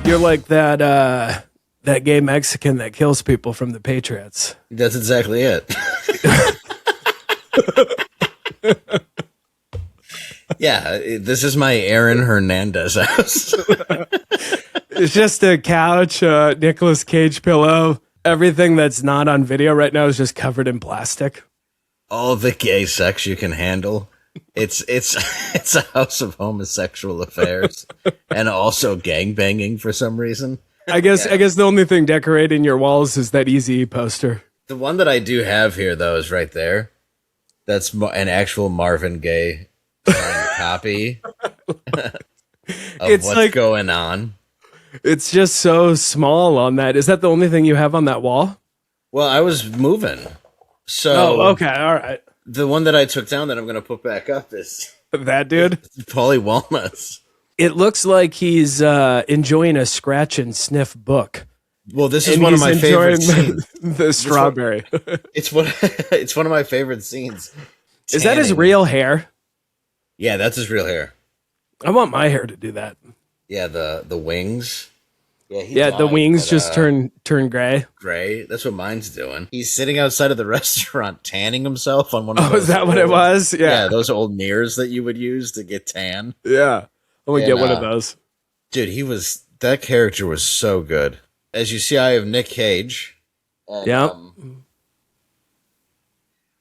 You're like that gay Mexican that kills people from the Patriots. That's exactly it. Yeah, this is my Aaron Hernandez house. It's just a couch, a Nicolas Cage pillow. Everything that's not on video right now is just covered in plastic. All the gay sex you can handle. It's a house of homosexual affairs and also gangbanging for some reason. I guess the only thing decorating your walls is that Easy poster. The one that I do have here, though, is right there. That's an actual Marvin Gaye signed copy of It's what's like- going on. It's just so small on that. Is that the only thing you have on that wall? Well, I was moving. So Oh, okay. All right. the one that I took down that I'm going to put back up is That dude. Paulie Walnuts. It looks like he's enjoying a scratch and sniff book. Well, this is And one of he's my favorite enjoying scenes. the strawberry. It's one of my favorite scenes. Is that his Tanning. real hair? Yeah, that's his real hair. I want my hair to do that. Yeah, the wings. Yeah, the died, wings but, just turn gray. gray. That's what mine's doing. He's sitting outside of the restaurant tanning himself on one of Oh, those. is that what it old- was? Yeah, Yeah. those old mirrors that you would use to get tan. Yeah. I'm going to And, get one of those. Dude, that character was so good. As you see, I have Nick Cage. And, Yeah.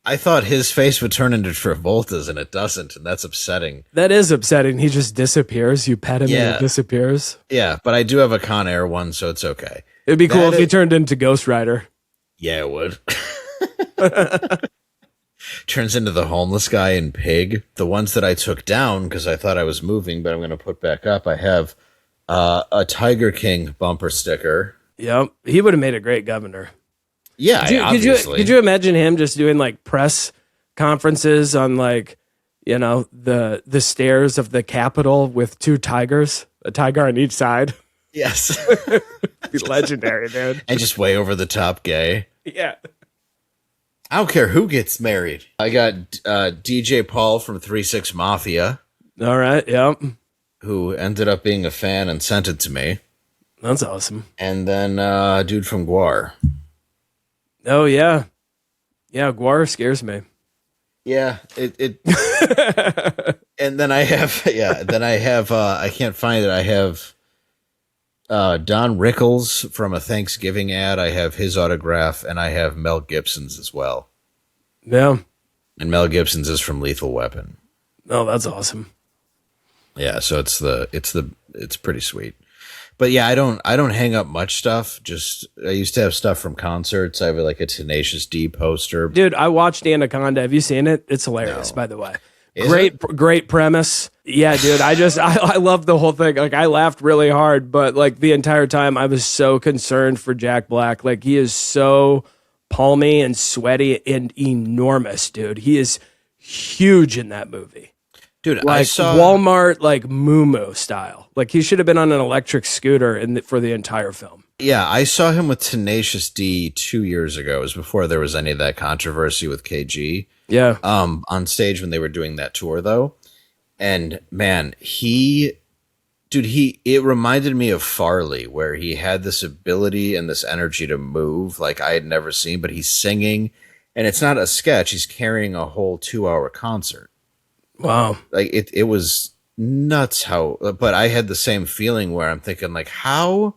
I thought his face would turn into Travolta's, and it doesn't, and that's upsetting. That is upsetting. He just disappears. You pet him and Yeah. he disappears. Yeah, but I do have a Con Air one, so it's okay. It'd be cool That if he is- turned into Ghost Rider. Yeah, it would. Turns into the homeless guy in Pig. The ones that I took down because I thought I was moving, but I'm going to put back up. I have a Tiger King bumper sticker. Yep. He would have made a great governor. Yeah, obviously. Could you imagine him just doing like press conferences on like, you know, the stairs of the Capitol with two tigers, a tiger on each side? Yes. Be legendary, dude. And just way over the top gay. Yeah. I don't care who gets married. I got DJ Paul from 3-6 Mafia, All right. Yep. who ended up being a fan and sent it to me. That's awesome. And then a dude from Guar. Oh yeah. Yeah, Guar scares me. Yeah, it and then I have I can't find it. I have Don Rickles from a Thanksgiving ad. I have his autograph, and I have Mel Gibson's as well. Yeah. And Mel Gibson's is from Lethal Weapon. Oh, that's awesome. Yeah, so it's pretty sweet. But yeah, I don't hang up much stuff. Just I used to have stuff from concerts. I have like a Tenacious D poster. Dude, I watched Anaconda. Have you seen it? It's hilarious, by the way. Is Great premise. Yeah, dude. I love the whole thing. Like, I laughed really hard, but like the entire time I was so concerned for Jack Black. Like, he is so palmy and sweaty and enormous, dude. He is huge in that movie. Dude, Like I saw Walmart, like Moo style. Like, he should have been on an electric scooter for the entire film. Yeah, I saw him with Tenacious D 2 years ago. It was before there was any of that controversy with KG. Yeah. On stage when they were doing that tour though. And man, it reminded me of Farley, where he had this ability and this energy to move like I had never seen, but he's singing and it's not a sketch. He's carrying a whole 2-hour concert. Wow. Like it was nuts but I had the same feeling where I'm thinking like, how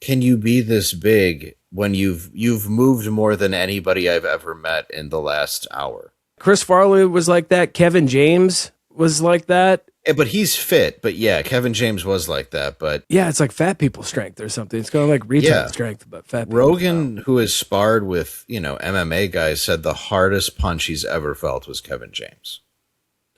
can you be this big when you've moved more than anybody I've ever met in the last hour? Chris Farley was like that. Kevin James was like that. Yeah, but he's fit. But yeah, Kevin James was like that. But Yeah, it's like fat people strength or something. It's kind of like retard Yeah. strength, but fat people. Rogan, who has sparred with, MMA guys, said the hardest punch he's ever felt was Kevin James.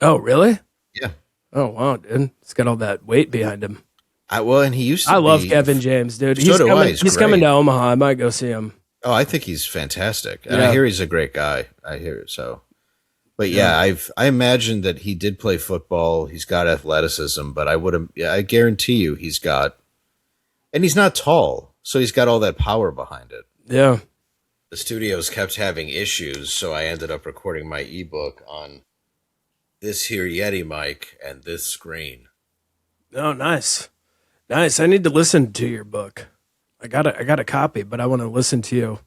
Oh, really? Yeah. Oh, wow, dude. He's got all that weight behind him. And he used to I love be- Kevin James, dude. So do I. He's He's coming great. to Omaha. I might go see him. Oh, I think he's fantastic. And Yeah. I hear he's a great guy. I hear it. So, but yeah, I imagine that he did play football. He's got athleticism, but I guarantee you and he's not tall. So he's got all that power behind it. Yeah. The studios kept having issues. So I ended up recording my ebook on this here Yeti mic and this screen. Oh, nice. Nice. I need to listen to your book. I got a copy, but I want to listen to you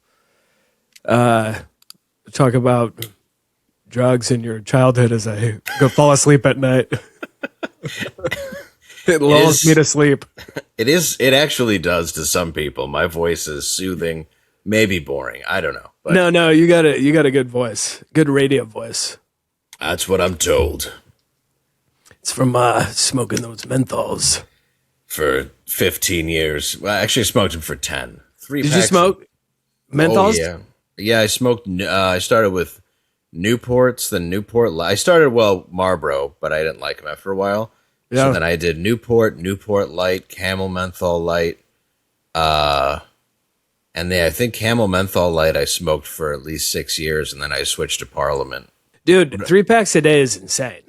talk about drugs in your childhood as I go fall asleep at night. It lulls me to sleep. It actually does to some people. My voice is soothing, maybe boring. I don't know. But No, you got a good voice. Good radio voice. that's what I'm told. It's from smoking those menthols. For 15 years. Well, I actually smoked them for 10. Did you smoke menthols? Oh, yeah. Yeah, I smoked. I started with Newports, then Newport. I started, Marlboro, but I didn't like them after a while. Yeah. So then I did Newport Light, Camel Menthol Light. And then I think Camel Menthol Light I smoked for at least 6 years, and then I switched to Parliament. Dude, 3 packs a day is insane.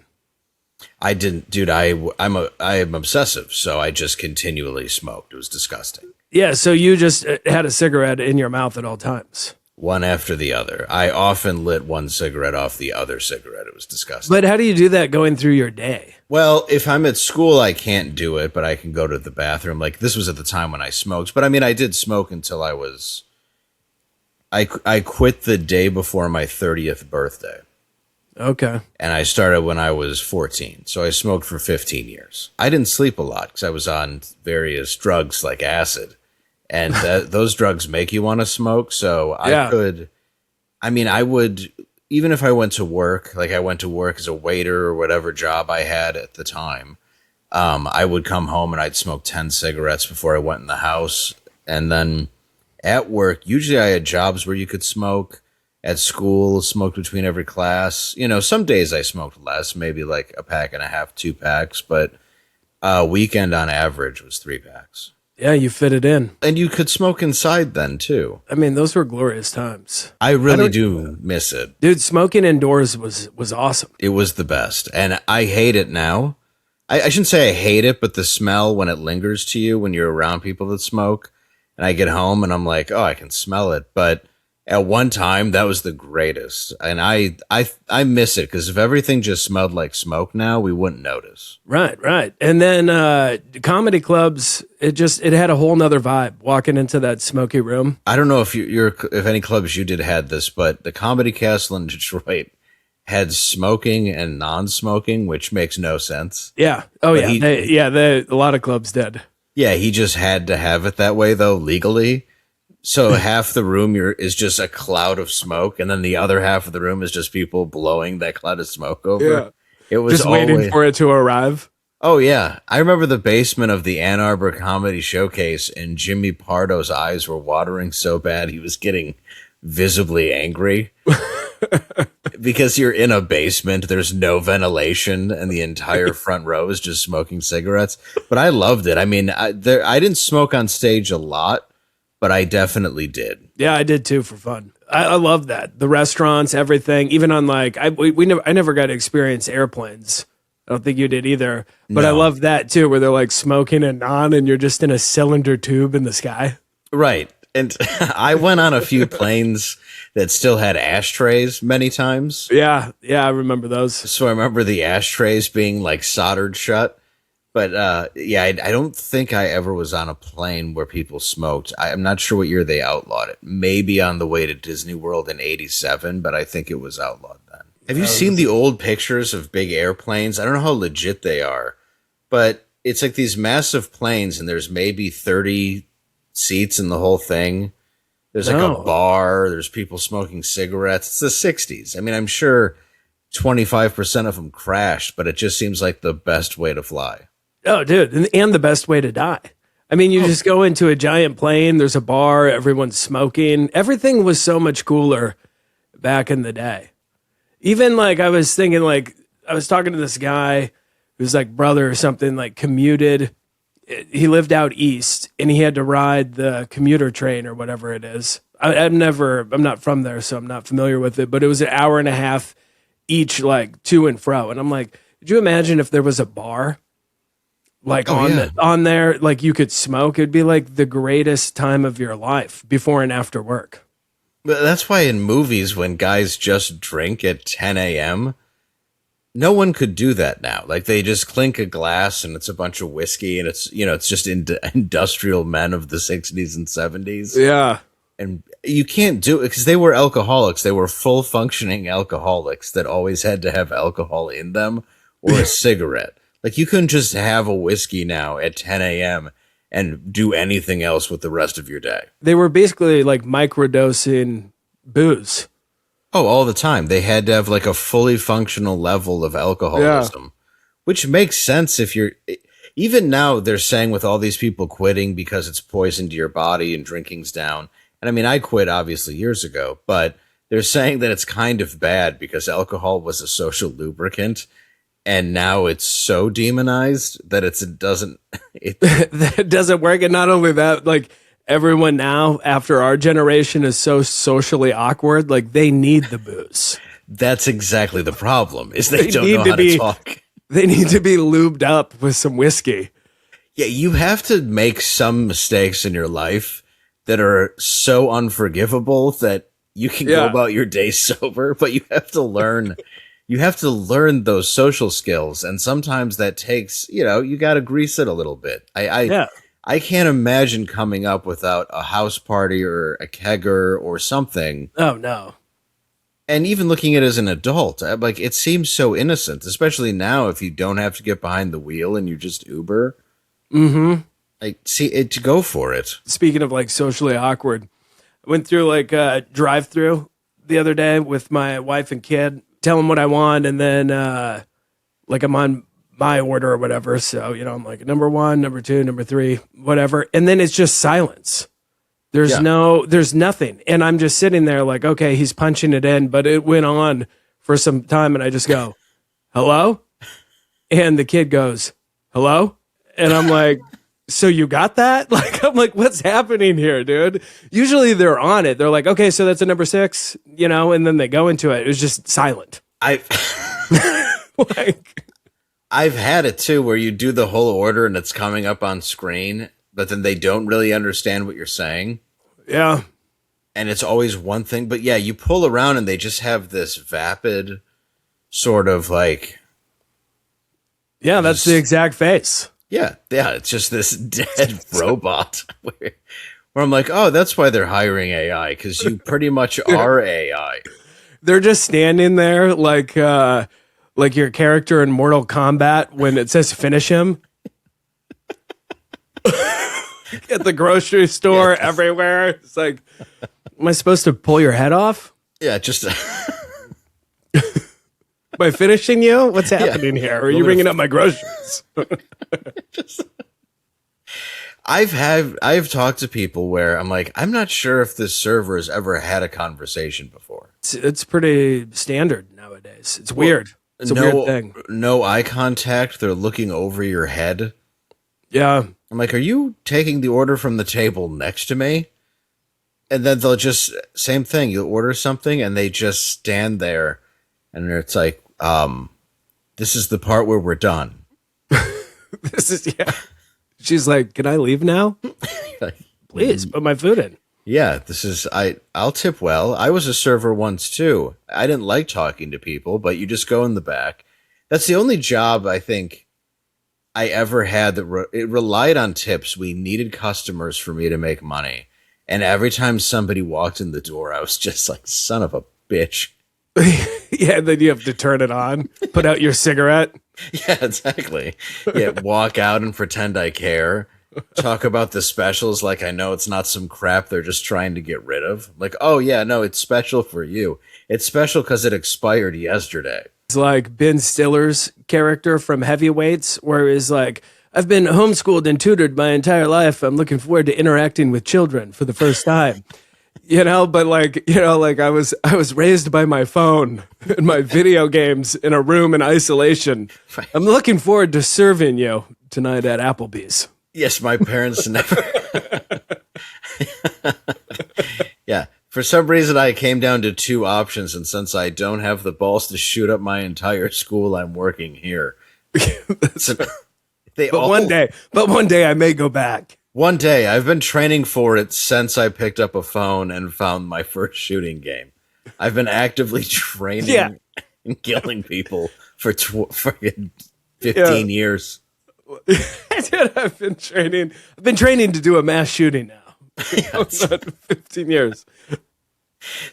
I didn't, dude. I am obsessive, so I just continually smoked. It was disgusting. Yeah, so you just had a cigarette in your mouth at all times. One after the other. I often lit one cigarette off the other cigarette. It was disgusting. But how do you do that going through your day? Well, if I'm at school, I can't do it, but I can go to the bathroom. Like, this was at the time when I smoked. But I mean, I did smoke until I quit the day before my 30th birthday. Okay. And I started when I was 14. So I smoked for 15 years. I didn't sleep a lot because I was on various drugs like acid. And those drugs make you want to smoke. So I would, even if I went to work, like I went to work as a waiter or whatever job I had at the time, I would come home and I'd smoke 10 cigarettes before I went in the house. And then at work, usually I had jobs where you could smoke. At school, smoked between every class. You know, some days I smoked less, maybe like a pack and a half, 2 packs, but weekend on average was 3 packs. Yeah, you fit it in. And you could smoke inside then, too. I mean, those were glorious times. I really do miss it. Dude, smoking indoors was awesome. It was the best. And I hate it now. I shouldn't say I hate it, but the smell when it lingers to you when you're around people that smoke. And I get home and I'm like, oh, I can smell it. But at one time, that was the greatest. And I miss it because if everything just smelled like smoke now, we wouldn't notice. Right. And then comedy clubs, it had a whole nother vibe walking into that smoky room. I don't know if if any clubs you did had this, but the Comedy Castle in Detroit had smoking and non-smoking, which makes no sense. Yeah. Oh, but a lot of clubs did. Yeah, he just had to have it that way, though, legally. So half the room is just a cloud of smoke, and then the other half of the room is just people blowing that cloud of smoke over. Yeah. It was just waiting for it to arrive. Oh, yeah. I remember the basement of the Ann Arbor Comedy Showcase, and Jimmy Pardo's eyes were watering so bad he was getting visibly angry. Because you're in a basement, there's no ventilation, and the entire front row is just smoking cigarettes. But I loved it. I mean, I didn't smoke on stage a lot, but I definitely did. Yeah, I did too for fun. I love that. The restaurants, everything, even on like, I never got to experience airplanes. I don't think you did either. But no. I love that too, where they're like smoking and on, and you're just in a cylinder tube in the sky. Right. And I went on a few planes that still had ashtrays many times. Yeah, I remember those. So I remember the ashtrays being like soldered shut. But I don't think I ever was on a plane where people smoked. I'm not sure what year they outlawed it. Maybe on the way to Disney World in '87, but I think it was outlawed then. Have you seen the old pictures of big airplanes? I don't know how legit they are, but it's like these massive planes, and there's maybe 30 seats in the whole thing. There's like a bar. There's people smoking cigarettes. It's the 60s. I mean, I'm sure 25% of them crashed, but it just seems like the best way to fly. Oh, dude, and the best way to die. I mean, you just go into a giant plane, there's a bar, everyone's smoking. Everything was so much cooler back in the day. Even like I was thinking, like, I was talking to this guy who's like brother or something, like commuted. He lived out east and he had to ride the commuter train or whatever it is. I'm not from there, so I'm not familiar with it, but it was an hour and a half each, like to and fro. And I'm like, could you imagine if there was a bar? Like on there, like you could smoke. It'd be like the greatest time of your life before and after work. But that's why in movies, when guys just drink at 10 a.m., no one could do that now. Like they just clink a glass and it's a bunch of whiskey and it's, it's just industrial men of the 60s and 70s. Yeah. And you can't do it because they were alcoholics. They were full functioning alcoholics that always had to have alcohol in them or a cigarette. Like you couldn't just have a whiskey now at 10 a.m. and do anything else with the rest of your day. They were basically like microdosing booze. Oh, all the time. They had to have like a fully functional level of alcoholism, which makes sense if you're, even now they're saying with all these people quitting because it's poison to your body and drinking's down. And I mean, I quit obviously years ago, but they're saying that it's kind of bad because alcohol was a social lubricant. And now it's so demonized that it doesn't work. And not only that, like everyone now after our generation is so socially awkward, like they need the booze. That's exactly the problem is they don't know how to talk. They need to be lubed up with some whiskey. Yeah, you have to make some mistakes in your life that are so unforgivable that you can go about your day sober, but you have to learn. You have to learn those social skills, and sometimes that takes, you got to grease it a little bit. I can't imagine coming up without a house party or a kegger or something. Oh, no. And even looking at it as an adult, like it seems so innocent, especially now if you don't have to get behind the wheel and you just Uber. Mm-hmm. Like, see, to go for it. Speaking of like socially awkward, I went through like a drive-thru the other day with my wife and kid. Tell them what I want, and then like I'm on my order or whatever. So, I'm like number 1, number 2, number 3, whatever. And then it's just silence. There's nothing. And I'm just sitting there like, okay, he's punching it in, but it went on for some time. And I just go, hello? And the kid goes, hello? And I'm like, so you got that? Like, I'm like, what's happening here, dude? Usually they're on it. They're like, okay, so that's a number 6, and then they go into it. It was just silent. I've had it too, where you do the whole order and it's coming up on screen, but then they don't really understand what you're saying. Yeah. And it's always one thing, but yeah, you pull around and they just have this vapid sort of like. Yeah, that's the exact face. Yeah, it's just this dead robot where I'm like, oh, that's why they're hiring AI, because you pretty much are AI. They're just standing there like your character in Mortal Kombat when it says finish him. At the grocery store, everywhere. It's like, am I supposed to pull your head off? Yeah, just... By finishing you? What's happening here? Are you bringing up my groceries? I've talked to people where I'm like, I'm not sure if this server has ever had a conversation before. It's pretty standard nowadays. It's weird. It's a weird thing. No eye contact. They're looking over your head. Yeah. I'm like, are you taking the order from the table next to me? And then they'll just, same thing. You'll order something and they just stand there and it's like, this is the part where we're done. She's like, can I leave now? Please put my food in. Yeah, I'll tip well. I was a server once too. I didn't like talking to people, but you just go in the back. That's the only job I think I ever had that it relied on tips. We needed customers for me to make money. And every time somebody walked in the door, I was just like, son of a bitch. Yeah, then you have to turn it on, put out your cigarette. Yeah, exactly. Yeah, walk out and pretend I care. Talk about the specials like I know it's not some crap they're just trying to get rid of. Like, oh yeah, no, it's special for you. It's special because it expired yesterday. It's like Ben Stiller's character from Heavyweights, where he's like, I've been homeschooled and tutored my entire life. I'm looking forward to interacting with children for the first time. But I was raised by my phone and my video games in a room in isolation. Right. I'm looking forward to serving you tonight at Applebee's. Yes, my parents never. Yeah. For some reason, I came down to 2 options. And since I don't have the balls to shoot up my entire school, I'm working here. One day I may go back. One day. I've been training for it since I picked up a phone and found my first shooting game. I've been actively training and killing people for fucking 15 years. I've been training to do a mass shooting now. 15 years.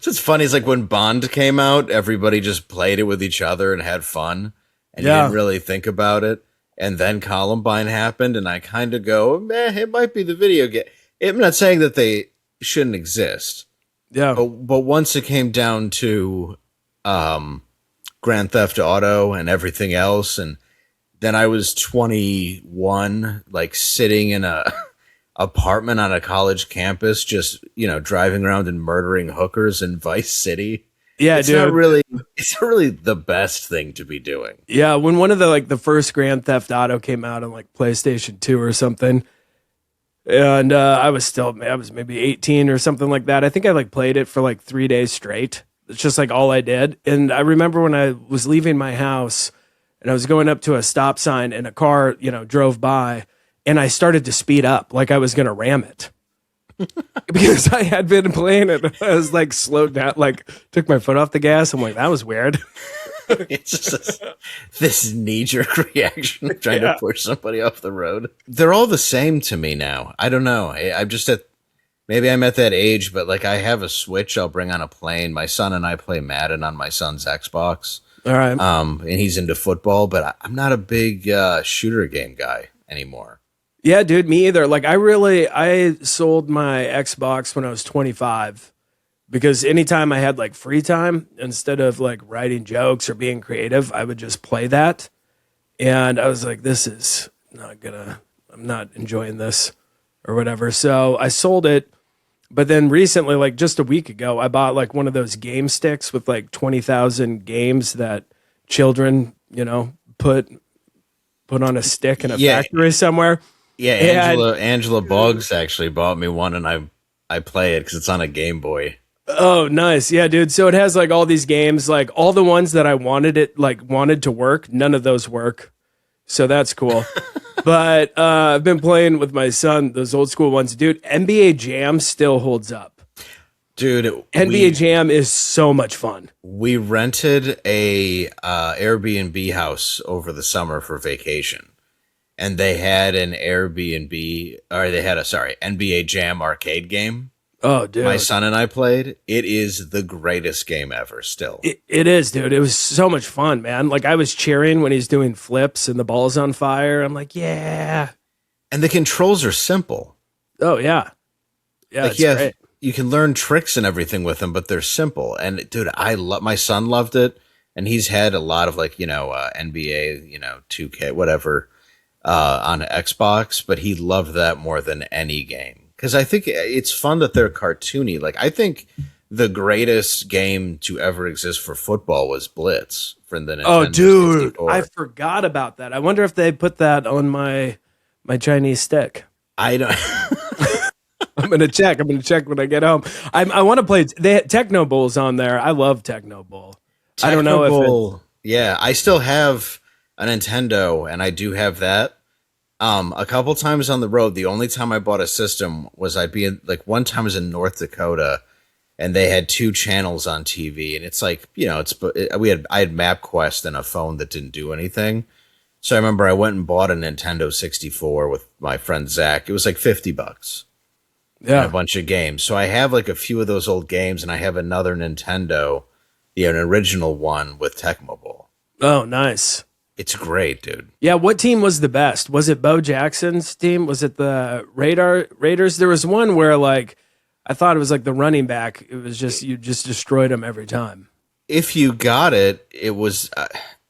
So it's funny. It's like when Bond came out, everybody just played it with each other and had fun, and you didn't really think about it. And then Columbine happened, and I kind of go, it might be the video game. I'm not saying that they shouldn't exist. Yeah. But once it came down to Grand Theft Auto and everything else, and then I was 21, like sitting in a apartment on a college campus, just, driving around and murdering hookers in Vice City. Yeah, it's dude. It's not really the best thing to be doing. Yeah, when one of the first Grand Theft Auto came out on like PlayStation 2 or something, and I was maybe 18 or something like that. I think I played it for like 3 days straight. It's just like all I did. And I remember when I was leaving my house and I was going up to a stop sign and a car, drove by, and I started to speed up like I was going to ram it. Because I had been playing it. I was like slowed down, like took my foot off the gas. I'm like, that was weird. It's just this knee-jerk reaction of trying to push somebody off the road. They're all the same to me now. I don't know. I'm just maybe I'm at that age, but like I have a Switch I'll bring on a plane. My son and I play Madden on my son's Xbox. All right. And he's into football, but I'm not a big shooter game guy anymore. Yeah, dude, me either. Like I sold my Xbox when I was 25 because anytime I had like free time, instead of like writing jokes or being creative, I would just play that. And I was like, I'm not enjoying this or whatever. So I sold it. But then recently, like just a week ago, I bought like one of those game sticks with like 20,000 games that children, put on a stick in a factory somewhere. Yeah, Angela Boggs actually bought me one, and I play it because it's on a Game Boy. Oh, nice. Yeah, dude. So it has like all these games, like all the ones that I wanted to work. None of those work. So that's cool. But I've been playing with my son, those old school ones. Dude, NBA Jam still holds up. Dude, NBA Jam is so much fun. We rented a Airbnb house over the summer for vacation. And they had an NBA Jam arcade game. Oh, dude. My son and I played. It is the greatest game ever still. It is, dude. It was so much fun, man. Like I was cheering when he's doing flips and the ball's on fire. I'm like, yeah. And the controls are simple. Oh, yeah. Yeah, like, great. You can learn tricks and everything with them, but they're simple. And dude, my son loved it. And he's had a lot of like, NBA, 2K, whatever. On Xbox, but he loved that more than any game because I think it's fun that they're cartoony. Like I think the greatest game to ever exist for football was Blitz from the Nintendo. Oh, dude, 64. I forgot about that. I wonder if they put that on my Chinese stick. I don't. I'm gonna check when I get home. I want to play. They had Techno Bowl's on there. I love Techno Bowl. I don't know if yeah, I still have a Nintendo, and I do have that. A couple times on the road, the only time I bought a system was I'd be in, like one time I was in North Dakota, and they had 2 channels on TV, and it's like I had MapQuest and a phone that didn't do anything. So I remember I went and bought a Nintendo 64 with my friend Zach. It was like $50. Yeah, and a bunch of games. So I have like a few of those old games, and I have another Nintendo, an original one with Tecmo Bowl. Oh, nice. It's great, dude. Yeah, what team was the best? Was it Bo Jackson's team? Was it the Raiders? There was one where like I thought it was like the running back. It was just you just destroyed him every time. If you got it, it was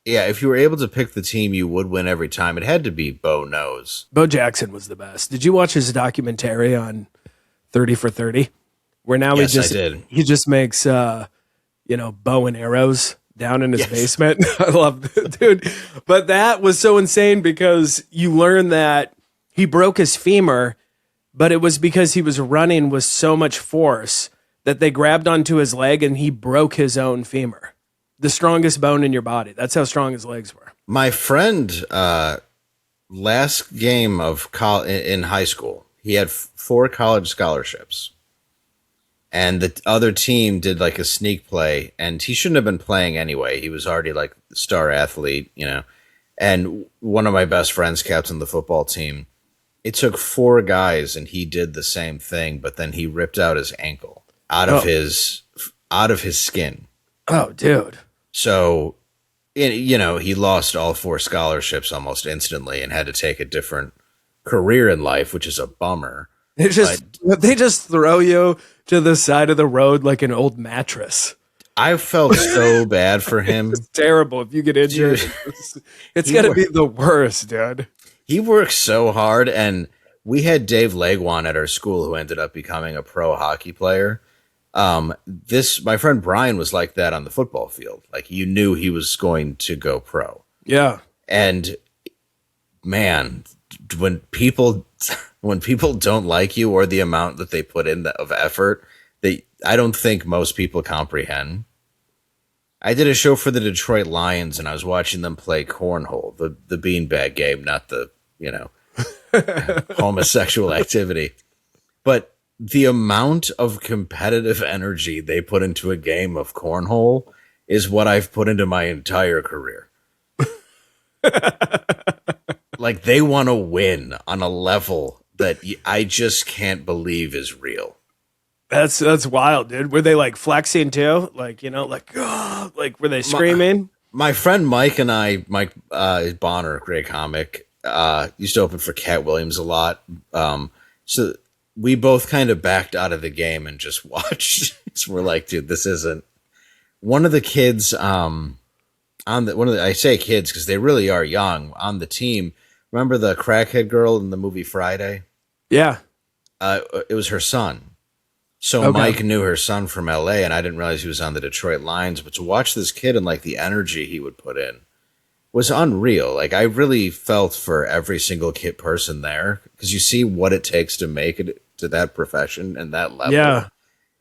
if you were able to pick the team, you would win every time. It had to be Bo Knows. Bo Jackson was the best. Did you watch his documentary on 30 for 30? Where now I did. He just makes bow and arrows down in his basement. I love it, dude. But that was so insane because you learn that he broke his femur, but it was because he was running with so much force that they grabbed onto his leg and he broke his own femur. The strongest bone in your body. That's how strong his legs were. My friend, last game of in high school, he had 4 college scholarships. and the other team did like a sneak play, and he shouldn't have been playing anyway. He was already like the star athlete, you know. And one of my best friends captained the football team. It took 4 guys, and he did the same thing, but then he ripped out his ankle out of his skin. Oh, dude. So, you know, he lost all 4 scholarships almost instantly and had to take a different career in life, which is a bummer. They just throw you to the side of the road like an old mattress. I felt so bad for him. It's terrible if you get injured. Dude, it's got to be the worst, dude. He worked so hard, and we had Dave Landau at our school who ended up becoming a pro hockey player. My friend Brian was like that on the football field. Like, you knew he was going to go pro. Yeah. And man, when people don't like you, or the amount that they put in of effort, I don't think most people comprehend. I did a show for the Detroit Lions, and I was watching them play cornhole, the beanbag game, not the, you know, homosexual activity. But the amount of competitive energy they put into a game of cornhole is what I've put into my entire career. Like, they want to win on a level that I just can't believe is real. That's wild, dude. Were they like flexing too? Like, you know, like, oh, like, were they screaming? My friend Mike and I, Mike Bonner, great comic, used to open for Cat Williams a lot. So we both kind of backed out of the game and just watched. So we're like, dude, this isn't. One of the kids, I say kids because they really are young on the team. Remember the crackhead girl in the movie Friday? Yeah. It was her son. So okay. Mike knew her son from LA, and I didn't realize he was on the Detroit Lions. But to watch this kid and like the energy he would put in was unreal. Like, I really felt for every single person there, because you see what it takes to make it to that profession and that level. Yeah.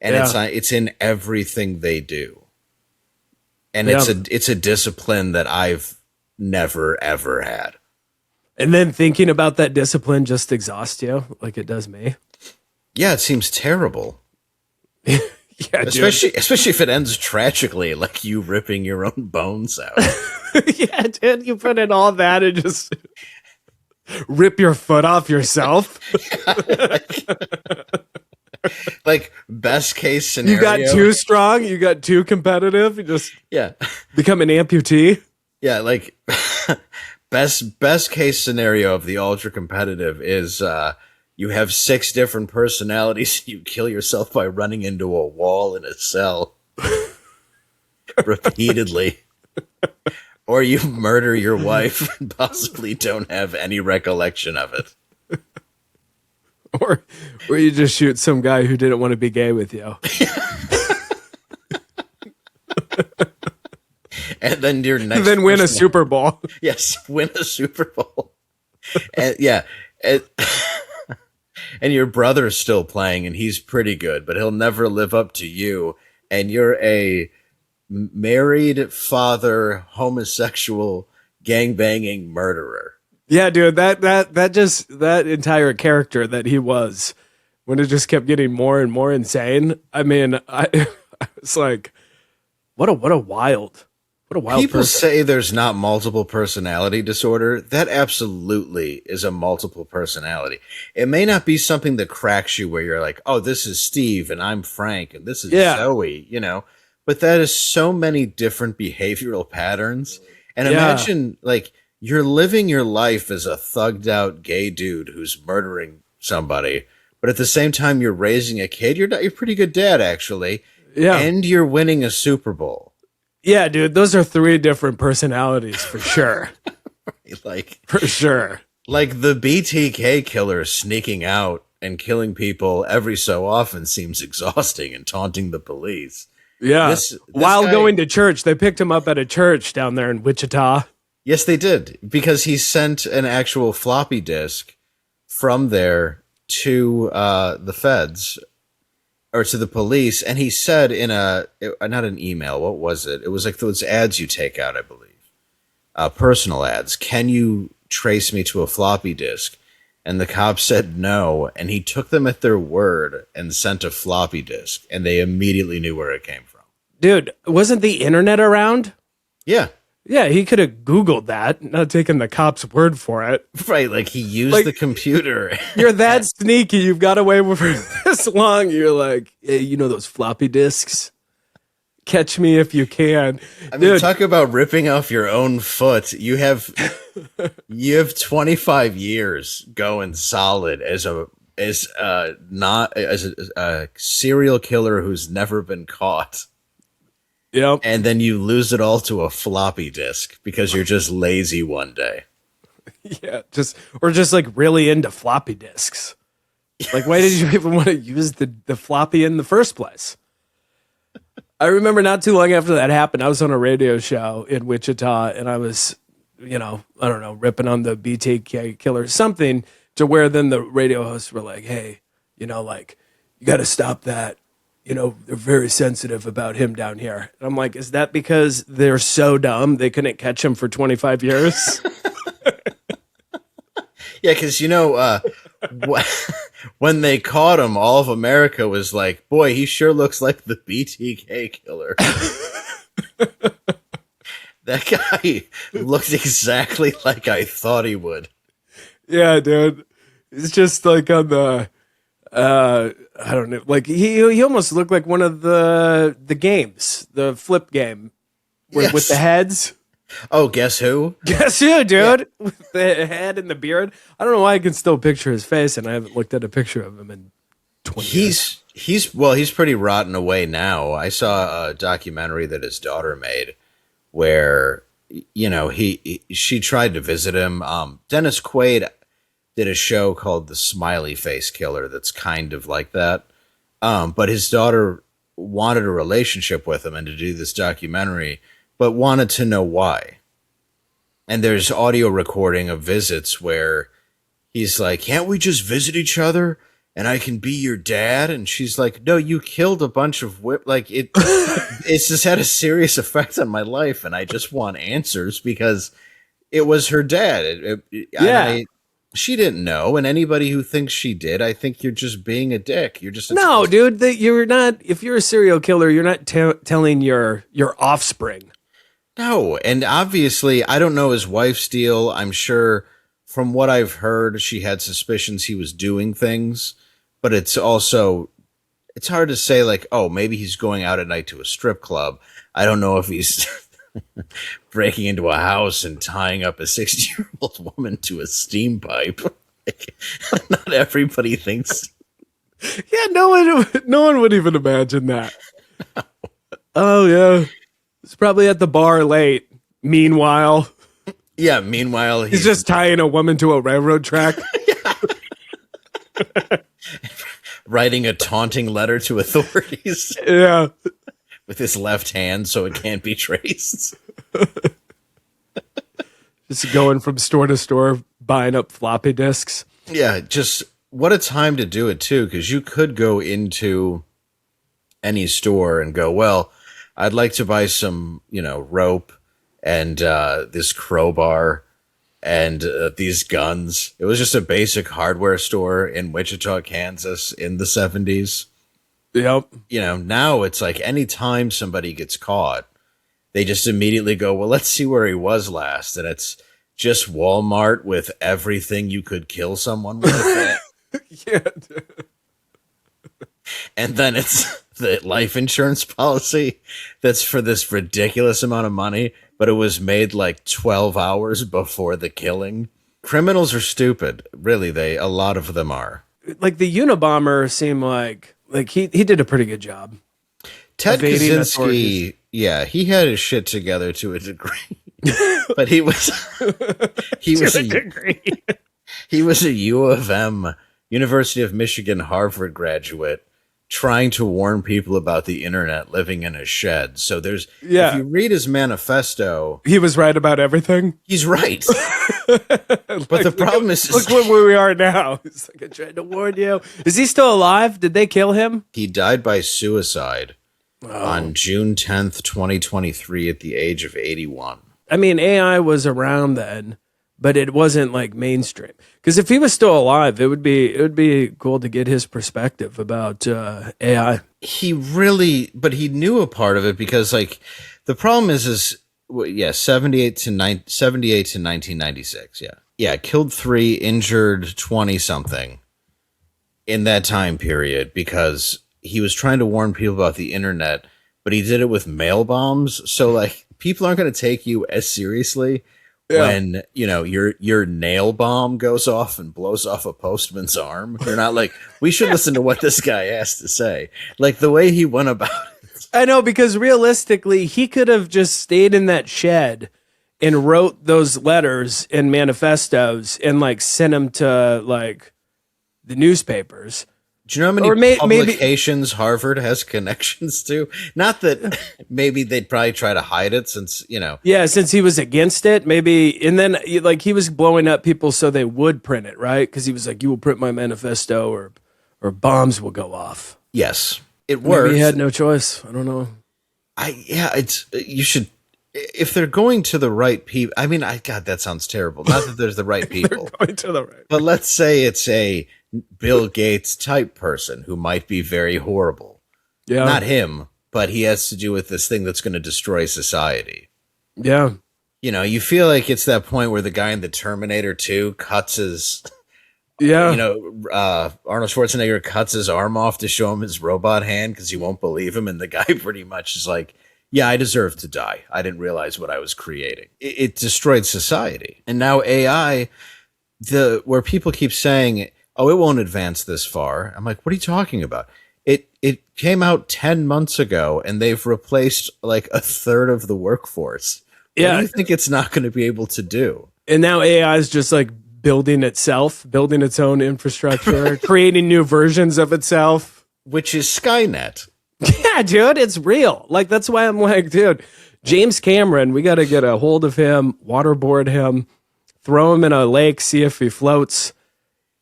And it's in everything they do. And it's a discipline that I've never ever had. And then thinking about that discipline just exhausts you, like it does me. Yeah, it seems terrible. Yeah, especially if it ends tragically, like you ripping your own bones out. Yeah, dude, you put in all that and just rip your foot off yourself. Like, best case scenario, you got too strong, you got too competitive, you just become an amputee. Yeah, like best case scenario of the ultra competitive is you have 6 different personalities. You kill yourself by running into a wall in a cell repeatedly. Or you murder your wife and possibly don't have any recollection of it. Or you just shoot some guy who didn't want to be gay with you. And then your next then win a Super Bowl. Yes, win a Super Bowl. And and your brother's still playing, and he's pretty good, but he'll never live up to you. And you're a married father, homosexual, gangbanging murderer. Yeah, dude, that entire character that he was, when it just kept getting more and more insane. I mean, I was like, what a wild People person. say there's not multiple personality disorder. That absolutely is a multiple personality. It may not be something that cracks you where you're like, oh, this is Steve and I'm Frank and this is Zoe, you know, but that is so many different behavioral patterns. And imagine like you're living your life as a thugged out gay dude who's murdering somebody, but at the same time you're raising a kid. You're a pretty good dad, actually. Yeah. And you're winning a Super Bowl. Yeah, dude, those are 3 different personalities for sure. Like, for sure. Like the BTK killer sneaking out and killing people every so often seems exhausting, and taunting the police. Yeah. This While going to church, they picked him up at a church down there in Wichita. Yes, they did, because he sent an actual floppy disk from there to the feds. Or to the police, and he said in not an email, what was it? It was like those ads you take out, I believe. Personal ads. Can you trace me to a floppy disk? And the cops said no, and he took them at their word and sent a floppy disk, and they immediately knew where it came from. Dude, wasn't the internet around? Yeah. Yeah, he could have Googled that, not taking the cop's word for it. Right, like he used the computer. You're that sneaky. You've got away with it for this long. You're like, hey, you know those floppy disks? Catch me if you can. I mean, talk about ripping off your own foot. You have 25 years going solid as a serial killer who's never been caught. Yep. And then you lose it all to a floppy disk because you're just lazy one day. Yeah, just like really into floppy disks. Like, why did you even want to use the floppy in the first place? I remember not too long after that happened, I was on a radio show in Wichita, and I was, I don't know, ripping on the BTK killer, something to where then the radio hosts were like, hey, you got to stop that. They're very sensitive about him down here. And I'm like, is that because they're so dumb they couldn't catch him for 25 years? Yeah, because, when they caught him, all of America was like, boy, he sure looks like the BTK killer. That guy looked exactly like I thought he would. Yeah, dude. It's just like on the... I don't know. Like he almost looked like one of the games, the flip game, with the heads. Oh, guess who? Guess who, dude? Yeah. With the head and the beard. I don't know why I can still picture his face, and I haven't looked at a picture of him in 20 years. He's pretty rotten away now. I saw a documentary that his daughter made where she tried to visit him. Dennis Quaid did a show called The Smiley Face Killer that's kind of like that. But his daughter wanted a relationship with him and to do this documentary, but wanted to know why. And there's audio recording of visits where he's like, can't we just visit each other and I can be your dad? And she's like, no, you killed a bunch of it's just had a serious effect on my life. And I just want answers because it was her dad. She didn't know, and anybody who thinks she did, I think you're just being a dick. You're just dude. You're not. If you're a serial killer, you're not telling your offspring. No, and obviously, I don't know his wife's deal. I'm sure, from what I've heard, she had suspicions he was doing things, but it's hard to say. Like, oh, maybe he's going out at night to a strip club. I don't know if he's breaking into a house and tying up a 60-year-old woman to a steam pipe. Not everybody thinks. Yeah, no one would even imagine that. Oh yeah, he's probably at the bar late. Meanwhile, he's just tying a woman to a railroad track. Writing a taunting letter to authorities. Yeah. With his left hand so it can't be traced. Just going from store to store, buying up floppy disks. Yeah, just what a time to do it, too, because you could go into any store and go, well, I'd like to buy some, rope and this crowbar and these guns. It was just a basic hardware store in Wichita, Kansas in the 70s. Yep. Now it's like anytime somebody gets caught, they just immediately go, well, let's see where he was last. And it's just Walmart with everything you could kill someone with. Yeah. And then it's the life insurance policy that's for this ridiculous amount of money, but it was made like 12 hours before the killing. Criminals are stupid. Really, a lot of them are. Like the Unabomber seemed like he did a pretty good job. Ted Kaczynski, yeah, he had his shit together to a degree. But he was a U of M, University of Michigan, Harvard graduate, trying to warn people about the internet, living in a shed. So if you read his manifesto, he was right about everything. He's right. But the problem is, look where we are now. He's like, I tried to warn you. Is he still alive? Did they kill him? He died by suicide on June 10th, 2023 at the age of 81. I mean, AI was around then, but it wasn't like mainstream. Because if he was still alive, it would be cool to get his perspective about AI. But he knew a part of it because like the problem is 78 to 1996. Yeah. Killed 3, injured 20 something in that time period because he was trying to warn people about the internet, but he did it with mail bombs. So like people aren't going to take you as seriously when, you know, your nail bomb goes off and blows off a postman's arm. You're not like, we should listen to what this guy has to say. Like the way he went about it. I know, because realistically, he could have just stayed in that shed and wrote those letters and manifestos and like sent them to like the newspapers. Do you know how many publications Harvard has connections to? Not that maybe they'd probably try to hide it since, you know. Yeah, since he was against it, maybe. And then like he was blowing up people so they would print it, right? Because he was like, you will print my manifesto or bombs will go off. Yes, it works. Maybe he had no choice. I don't know. You should, if they're going to the right people. I mean, God, that sounds terrible. Not that there's the right people. Going to the right. But let's say it's a Bill Gates type person who might be very horrible. Yeah. Not him, but he has to do with this thing that's going to destroy society. Yeah. You know, you feel like it's that point where the guy in the Terminator 2 cuts his, Arnold Schwarzenegger cuts his arm off to show him his robot hand because he won't believe him. And the guy pretty much is like, yeah, I deserve to die. I didn't realize what I was creating. It destroyed society. And now AI, where people keep saying, oh, it won't advance this far. I'm like, what are you talking about? It came out 10 months ago and they've replaced like a third of the workforce. Yeah. What do you think it's not going to be able to do? And now AI is just like building its own infrastructure, creating new versions of itself. Which is Skynet. Yeah, dude, it's real. Like, that's why I'm like, dude, James Cameron, we got to get a hold of him, waterboard him, throw him in a lake, see if he floats.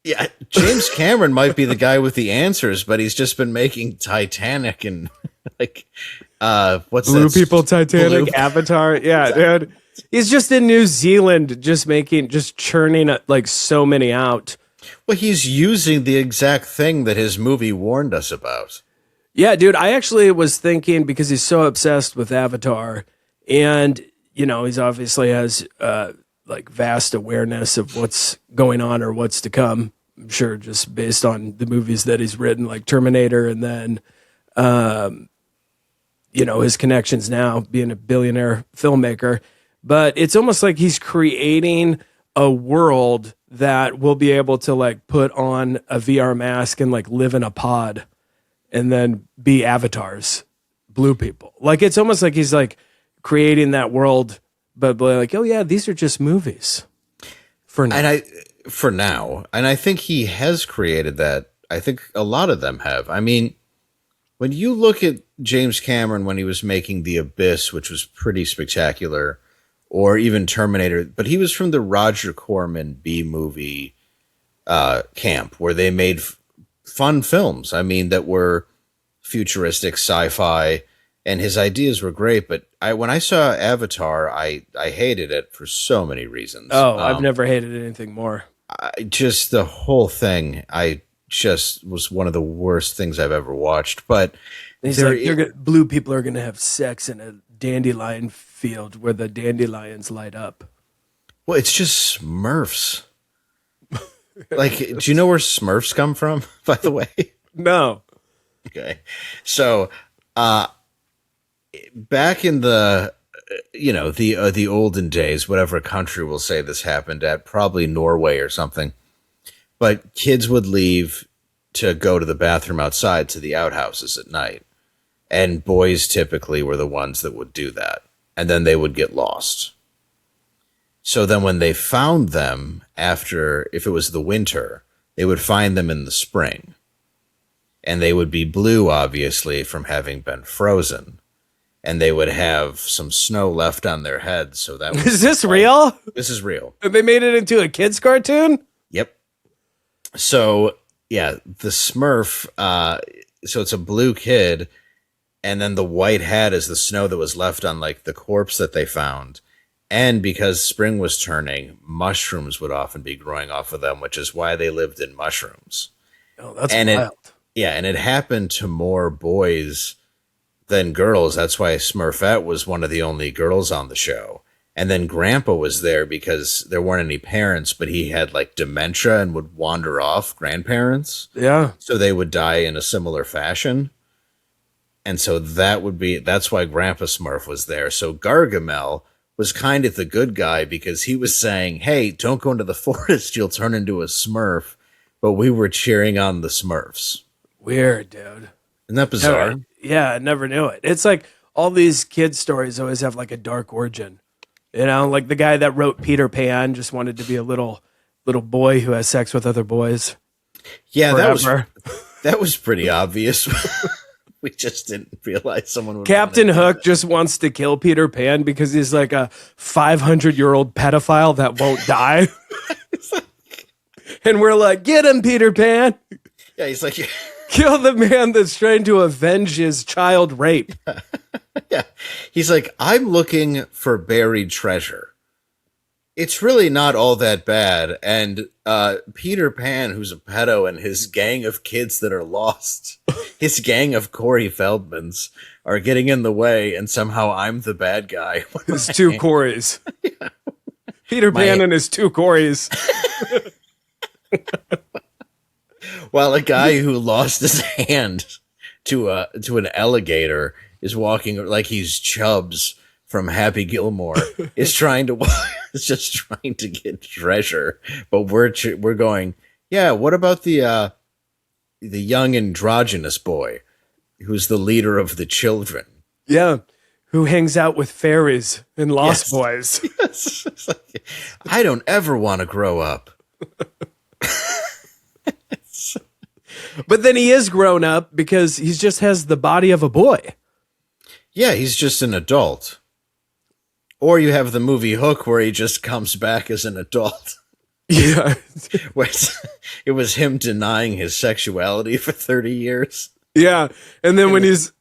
Yeah, James Cameron might be the guy with the answers, but he's just been making Titanic and like what's Blue that? People Titanic, Avatar. Yeah, exactly. Dude. He's just in New Zealand just churning like so many out. Well, he's using the exact thing that his movie warned us about. Yeah, dude, I actually was thinking, because he's so obsessed with Avatar and, you know, he's obviously has like vast awareness of what's going on or what's to come. I'm sure just based on the movies that he's written, like Terminator, and then, his connections now being a billionaire filmmaker. But it's almost like he's creating a world that will be able to like put on a VR mask and like live in a pod and then be avatars, blue people. Like, it's almost like he's like creating that world, but like, oh yeah, these are just movies for now. And I think he has created that. I think a lot of them have. I mean, when you look at James Cameron when he was making The Abyss, which was pretty spectacular, or even Terminator, but he was from the Roger Corman B-movie camp where they made fun films. I mean, that were futuristic sci-fi, and his ideas were great. But when I saw Avatar, I hated it for so many reasons. Oh, I've never hated anything more. The whole thing, was one of the worst things I've ever watched. But blue people are going to have sex in a dandelion field where the dandelions light up. Well, it's just Smurfs. Like, do you know where Smurfs come from, by the way? No. Okay. So, back in the olden days, whatever country will say this happened at, probably Norway or something, but kids would leave to go to the bathroom outside to the outhouses at night. And boys typically were the ones that would do that. And then they would get lost. So then when they found them after, if it was the winter, they would find them in the spring. And they would be blue, obviously, from having been frozen. And they would have some snow left on their heads. So that was Is this real? This is real. And they made it into a kid's cartoon? Yep. So, yeah, the Smurf, so it's a blue kid, and then the white hat is the snow that was left on, like, the corpse that they found. And because spring was turning, mushrooms would often be growing off of them, which is why they lived in mushrooms. Oh, that's And wild. and it happened to more boys than girls. That's why Smurfette was one of the only girls on the show. And then Grandpa was there because there weren't any parents, but he had like dementia and would wander off grandparents. Yeah. So they would die in a similar fashion. And so that's why Grandpa Smurf was there. So Gargamel was kind of the good guy because he was saying, hey, don't go into the forest. You'll turn into a Smurf. But we were cheering on the Smurfs. Weird, dude. Isn't that bizarre? Yeah, I never knew it. It's like all these kid stories always have like a dark origin. You know, like the guy that wrote Peter Pan just wanted to be a little boy who has sex with other boys. Yeah, forever. that was pretty obvious. We just didn't realize someone would. Captain Hook just wants to kill Peter Pan because he's like a 500-year-old pedophile that won't die. And we're like, get him, Peter Pan. Yeah, he's like, kill the man that's trying to avenge his child rape. Yeah, he's like, I'm looking for buried treasure. It's really not all that bad. And Peter Pan, who's a pedo, and his gang of kids that are lost, his gang of Corey Feldmans, are getting in the way, and somehow I'm the bad guy. His two Coreys. Yeah. Peter Pan and his two Coreys. While a guy who lost his hand to an alligator is walking like he's Chubbs from Happy Gilmore, is just trying to get treasure. But we're going, yeah, what about the young androgynous boy who's the leader of the children? Yeah, who hangs out with fairies and Lost Boys. Yes. It's like, I don't ever want to grow up. But then he is grown up because he just has the body of a boy. Yeah, he's just an adult. Or you have the movie Hook where he just comes back as an adult. Yeah. It was him denying his sexuality for 30 years. Yeah. And then when he's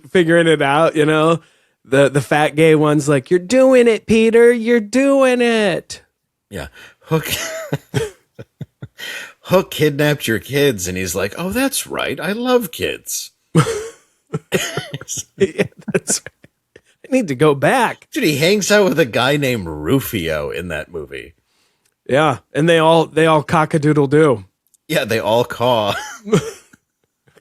figuring it out, you know, the fat gay one's like, "You're doing it, Peter. You're doing it." Yeah. Hook kidnapped your kids, and he's like, "Oh, that's right. I love kids." Yeah, that's right. I need to go back. Dude, he hangs out with a guy named Rufio in that movie. Yeah, and they all cock-a-doodle-doo. Yeah, they all caw.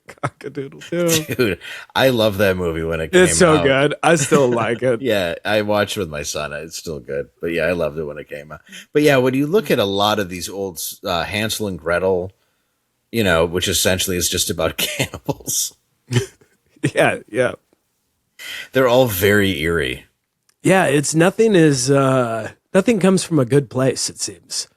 Cock-a-doodle-doo. Dude, I love that movie when it came out. It's so good. I still like it. Yeah, I watched it with my son. It's still good. But yeah, I loved it when it came out. But yeah, when you look at a lot of these old Hansel and Gretel, you know, which essentially is just about cannibals. Yeah. They're all very eerie. Yeah, nothing comes from a good place, it seems.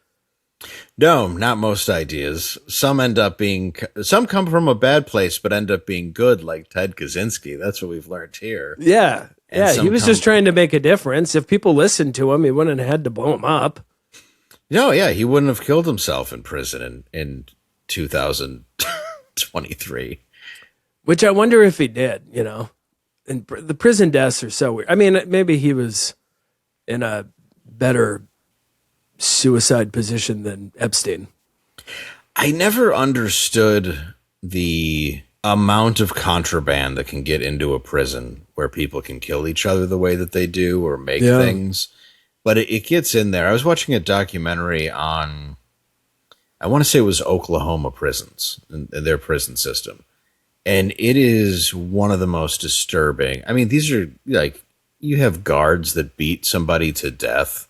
No, not most ideas. Some come from a bad place, but end up being good, like Ted Kaczynski. That's what we've learned here. Yeah. He was just trying to make a difference. If people listened to him, he wouldn't have had to blow him up. No, yeah, he wouldn't have killed himself in prison in 2023. Which I wonder if he did, you know. And the prison deaths are so weird. I mean, maybe he was in a better suicide position than Epstein. I never understood the amount of contraband that can get into a prison where people can kill each other the way that they do or make things. But it gets in there. I was watching a documentary on, I want to say it was Oklahoma prisons and their prison system. And it is one of the most disturbing. I mean, these are like, you have guards that beat somebody to death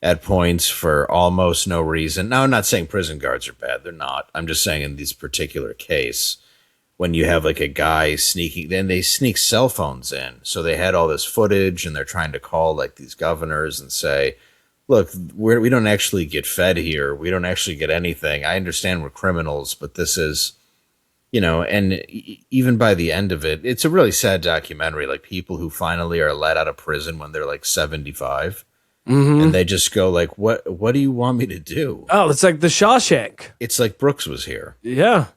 at points for almost no reason. Now, I'm not saying prison guards are bad. They're not. I'm just saying in this particular case, when you have like a guy sneaking, then they sneak cell phones in. So they had all this footage and they're trying to call like these governors and say, look, we don't actually get fed here. We don't actually get anything. I understand we're criminals, but this is, you know, and even by the end of it, it's a really sad documentary. Like people who finally are let out of prison when they're like 75. Mm-hmm. And they just go like, what do you want me to do? Oh, it's like the Shawshank. It's like Brooks was here. Yeah.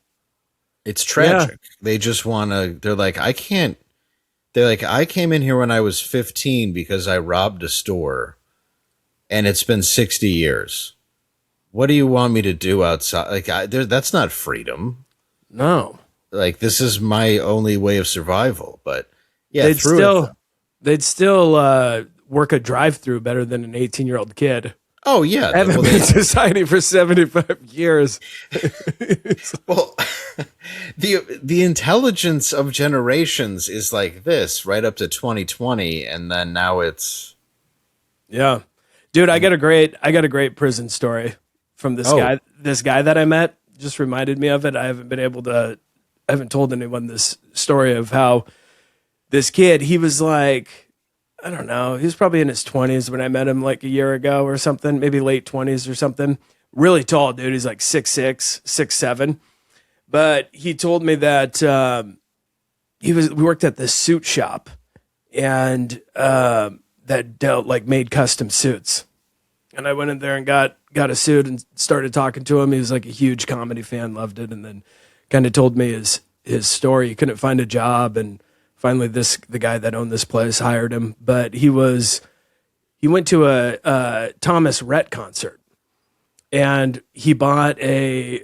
It's tragic. Yeah. They just want to, they're like, I came in here when I was 15 because I robbed a store and it's been 60 years. What do you want me to do outside? Like, that's not freedom. No. Like, this is my only way of survival. But yeah, they'd still work a drive-through better than an 18-year-old kid. Oh yeah, I haven't been in society for 75 years. Well, the intelligence of generations is like this, right up to 2020, and then now it's yeah, dude. I got a great prison story from this guy. This guy that I met just reminded me of it. I haven't told anyone this story of how this kid. He was like, I don't know. He was probably in his 20s when I met him like a year ago or something, maybe late 20s or something. Really tall dude. He's like 6'6", 6'7". But he told me that we worked at this suit shop and that made custom suits. And I went in there and got a suit and started talking to him. He was like a huge comedy fan, loved it, and then kind of told me his story. He couldn't find a job, and finally, the guy that owned this place hired him, but he went to a Thomas Rhett concert, and he bought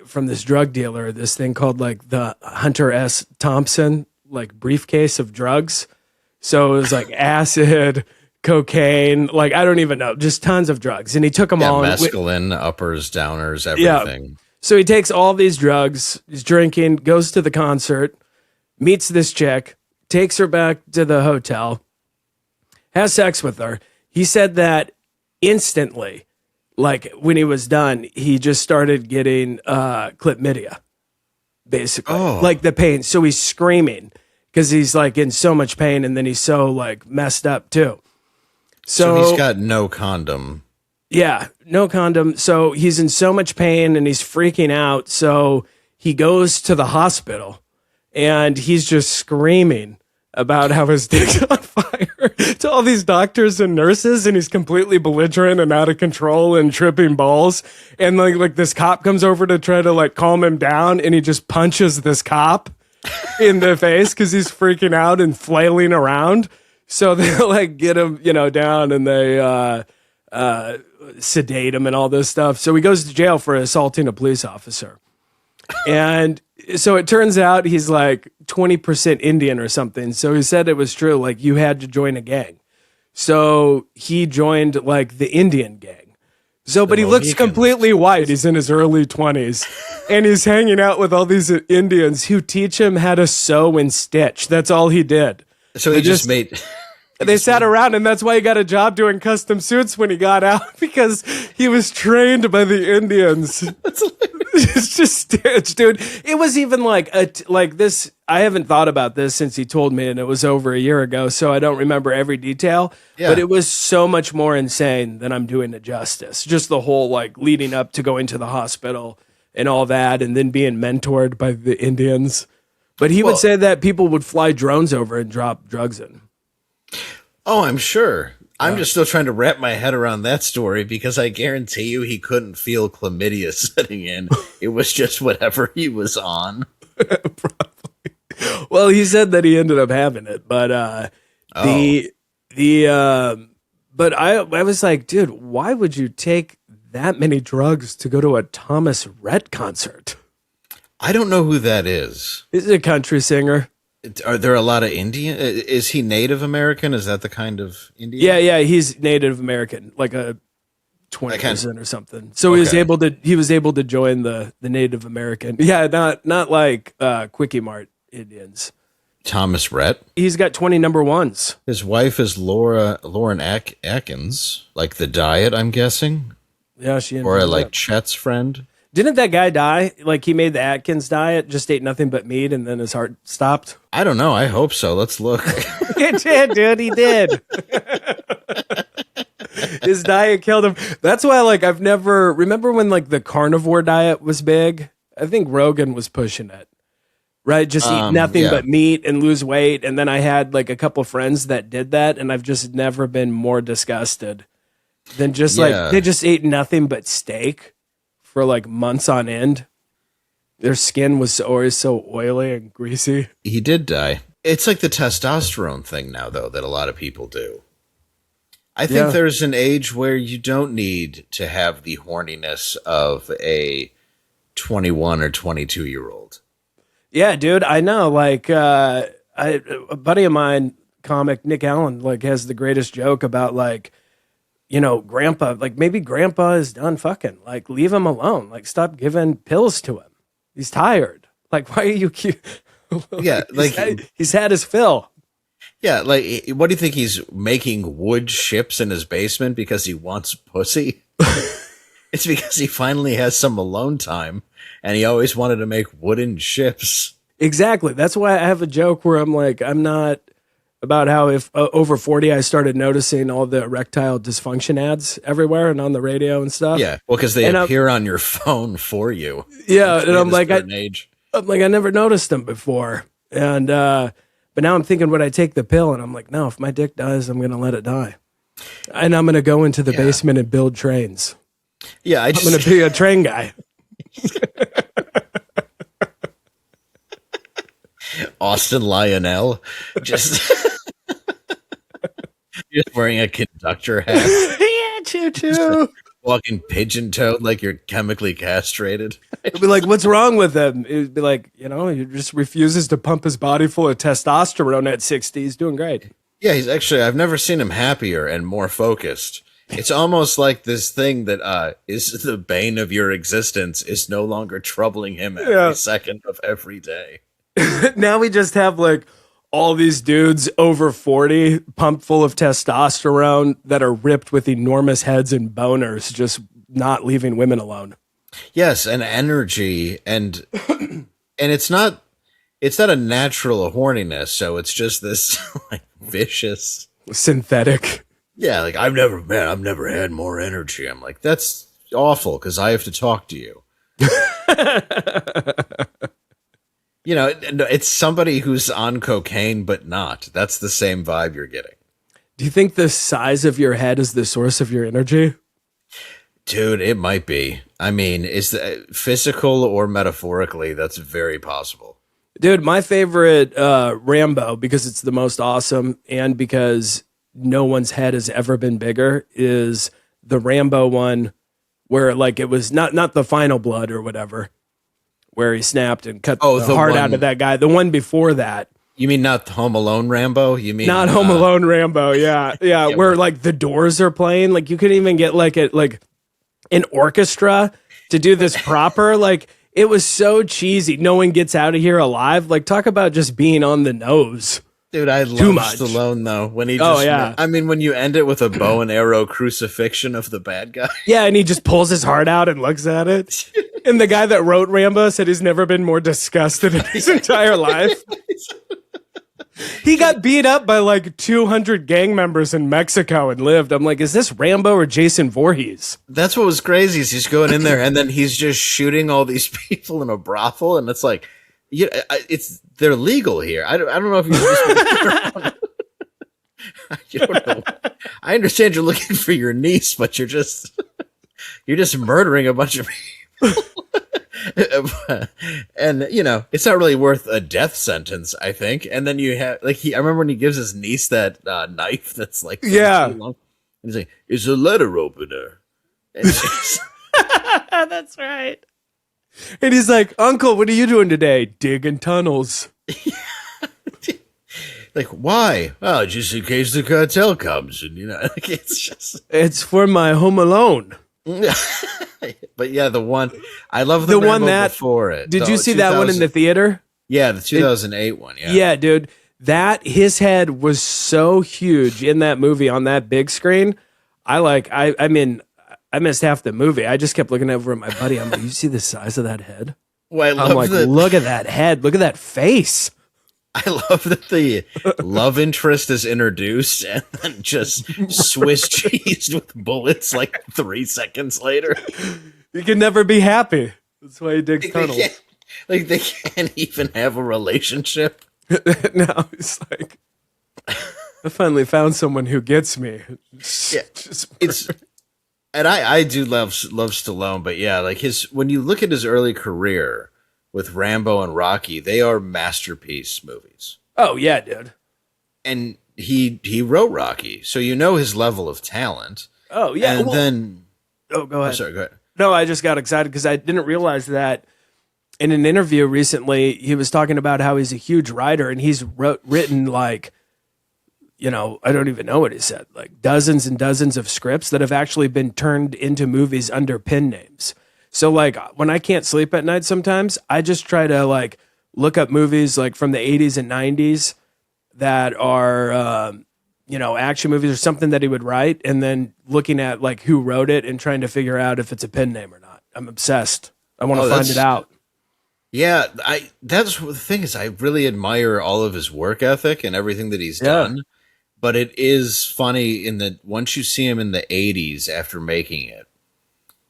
from this drug dealer this thing called like the Hunter S. Thompson like briefcase of drugs. So it was like acid, cocaine, like I don't even know, just tons of drugs, and he took them all. Mescaline, uppers, downers, everything. Yeah. So he takes all these drugs, he's drinking, goes to the concert, meets this chick, takes her back to the hotel, has sex with her. He said that instantly, like when he was done, he just started getting chlamydia, basically. Oh. Like the pain. So he's screaming because he's like in so much pain, and then he's so like messed up too. So he's got no condom. Yeah, no condom. So he's in so much pain and he's freaking out. So he goes to the hospital. And he's just screaming about how his dick's on fire to all these doctors and nurses, and he's completely belligerent and out of control and tripping balls. And like this cop comes over to try to like calm him down, and he just punches this cop in the face because he's freaking out and flailing around. So they like get him, down, and they sedate him and all this stuff. So he goes to jail for assaulting a police officer. And so it turns out he's like 20% Indian or something. So he said it was true. Like you had to join a gang. So he joined like the Indian gang. So, but he looks completely white. He's in his early 20s and he's hanging out with all these Indians who teach him how to sew and stitch. That's all he did. So he just made... They sat around, and that's why he got a job doing custom suits when he got out, because he was trained by the Indians. It's just stitch, dude. It was even like this. I haven't thought about this since he told me, and it was over a year ago, so I don't remember every detail. Yeah. But it was so much more insane than I'm doing it justice. Just the whole like leading up to going to the hospital and all that, and then being mentored by the Indians. But he would say that people would fly drones over and drop drugs in. Oh, I'm sure. I'm just still trying to wrap my head around that story, because I guarantee you he couldn't feel chlamydia setting in. It was just whatever he was on. Probably. Well, he said that he ended up having it, but but I was like, dude, why would you take that many drugs to go to a Thomas Rhett concert? I don't know who that is. He's a country singer. Are there a lot of Indian? Is he Native American? Is that the kind of Indian? Yeah, he's Native American, like a 20% or something. So he was able to join the Native American. Yeah, not like Quickie Mart Indians. Thomas Rhett. He's got 20 number ones. His wife is Lauren Atkins, like The Diet, I'm guessing. Yeah, she or like Chet's friend. Didn't that guy die? Like he made the Atkins diet, just ate nothing but meat, and then his heart stopped? I don't know. I hope so. Let's look. He did, dude. He did. His diet killed him. That's why, like, I've never... Remember when, like, the carnivore diet was big? I think Rogan was pushing it. Right? Just eat nothing but meat and lose weight. And then I had, like, a couple friends that did that, and I've just never been more disgusted than just, like, they just ate nothing but steak for like months on end. Their skin was always so oily and greasy. He did die. It's like the testosterone thing now, though, that a lot of people do. I think there's an age where you don't need to have the horniness of a 21 or 22-year-old. Yeah, dude, I know. Like, a buddy of mine, comic Nick Allen, like has the greatest joke about like, grandpa, like maybe grandpa is done fucking. Like, leave him alone. Like, stop giving pills to him. He's tired. Like, why are you cute? Yeah, like he's had his fill. Yeah, like what do you think he's making wood ships in his basement because he wants pussy? It's because he finally has some alone time and he always wanted to make wooden ships. Exactly. That's why I have a joke where I'm like, I'm not about how if over 40, I started noticing all the erectile dysfunction ads everywhere and on the radio and stuff. Yeah. Well, because they appear on your phone for you. Yeah. And I'm like, I never noticed them before. And, but now I'm thinking, would I take the pill? And I'm like, no, if my dick dies, I'm going to let it die. And I'm going to go into the basement and build trains. Yeah. I'm going to be a train guy. Austin Lionel just wearing a conductor hat. Yeah, choo-choo. Walking pigeon-toed like you're chemically castrated. It'd be like, what's wrong with him? It'd be like, he just refuses to pump his body full of testosterone at 60. He's doing great. Yeah, I've never seen him happier and more focused. It's almost like this thing that is the bane of your existence is no longer troubling him every second of every day. Now we just have like all these dudes over 40 pumped full of testosterone that are ripped with enormous heads and boners, just not leaving women alone. Yes, and energy and it's not a natural horniness, so it's just this like vicious synthetic. Yeah, like I've never had more energy. I'm like, that's awful because I have to talk to you. It's somebody who's on cocaine, but not. That's the same vibe you're getting. Do you think the size of your head is the source of your energy? Dude, it might be. I mean, is that physical or metaphorically? That's very possible. Dude, my favorite Rambo, because it's the most awesome and because no one's head has ever been bigger, is the Rambo one where like it was not the final blood or whatever, where he snapped and cut the heart out of that guy. The one before that. You mean not Home Alone Rambo? You mean not Home Alone Rambo? Yeah, where like the Doors are playing. Like you couldn't even get like an orchestra to do this proper. Like it was so cheesy. No one gets out of here alive. Like talk about just being on the nose. Dude, I love Stallone though when he just when you end it with a bow and arrow crucifixion of the bad guy. Yeah, and he just pulls his heart out and looks at it. And the guy that wrote Rambo said he's never been more disgusted in his entire life. He got beat up by like 200 gang members in Mexico and lived. I'm like, is this Rambo or Jason Voorhees? That's what was crazy is he's going in there and then he's just shooting all these people in a brothel. And it's like, they're legal here. I don't know if you don't know. I understand you're looking for your niece, but you're just murdering a bunch of people. And it's not really worth a death sentence, I think. And then you have I remember when he gives his niece that knife that's like too long. And he's like, it's a letter opener. And that's right. And he's like, Uncle, what are you doing today? Digging tunnels. Like, why? Oh, just in case the cartel comes. And, it's for my Home Alone. But yeah, I love the one that before it. Did you see that one in the theater? Yeah, the 2008 one. Yeah. Yeah, dude. His head was so huge in that movie on that big screen. I missed half the movie. I just kept looking over at my buddy. I'm like, you see the size of that head? Well, I'm like, look at that head. Look at that face. I love that the love interest is introduced and then just Swiss cheesed with bullets like 3 seconds later. You can never be happy. That's why he digs tunnels. They can't even have a relationship. No, it's like, I finally found someone who gets me. And I do love Stallone, but yeah, like when you look at his early career with Rambo and Rocky, they are masterpiece movies. Oh yeah, dude. And he wrote Rocky, so you know his level of talent. Oh yeah. And then go ahead. Sorry, go ahead. No, I just got excited because I didn't realize that in an interview recently, he was talking about how he's a huge writer and he's written like, I don't even know what he said, like dozens and dozens of scripts that have actually been turned into movies under pen names. So like when I can't sleep at night sometimes, I just try to like look up movies like from the 80s and 90s that are, action movies or something that he would write, and then looking at like who wrote it and trying to figure out if it's a pen name or not. I'm obsessed. I want to find it out. Yeah, that's the thing is I really admire all of his work ethic and everything that he's done. But it is funny in that once you see him in the 80s after making it,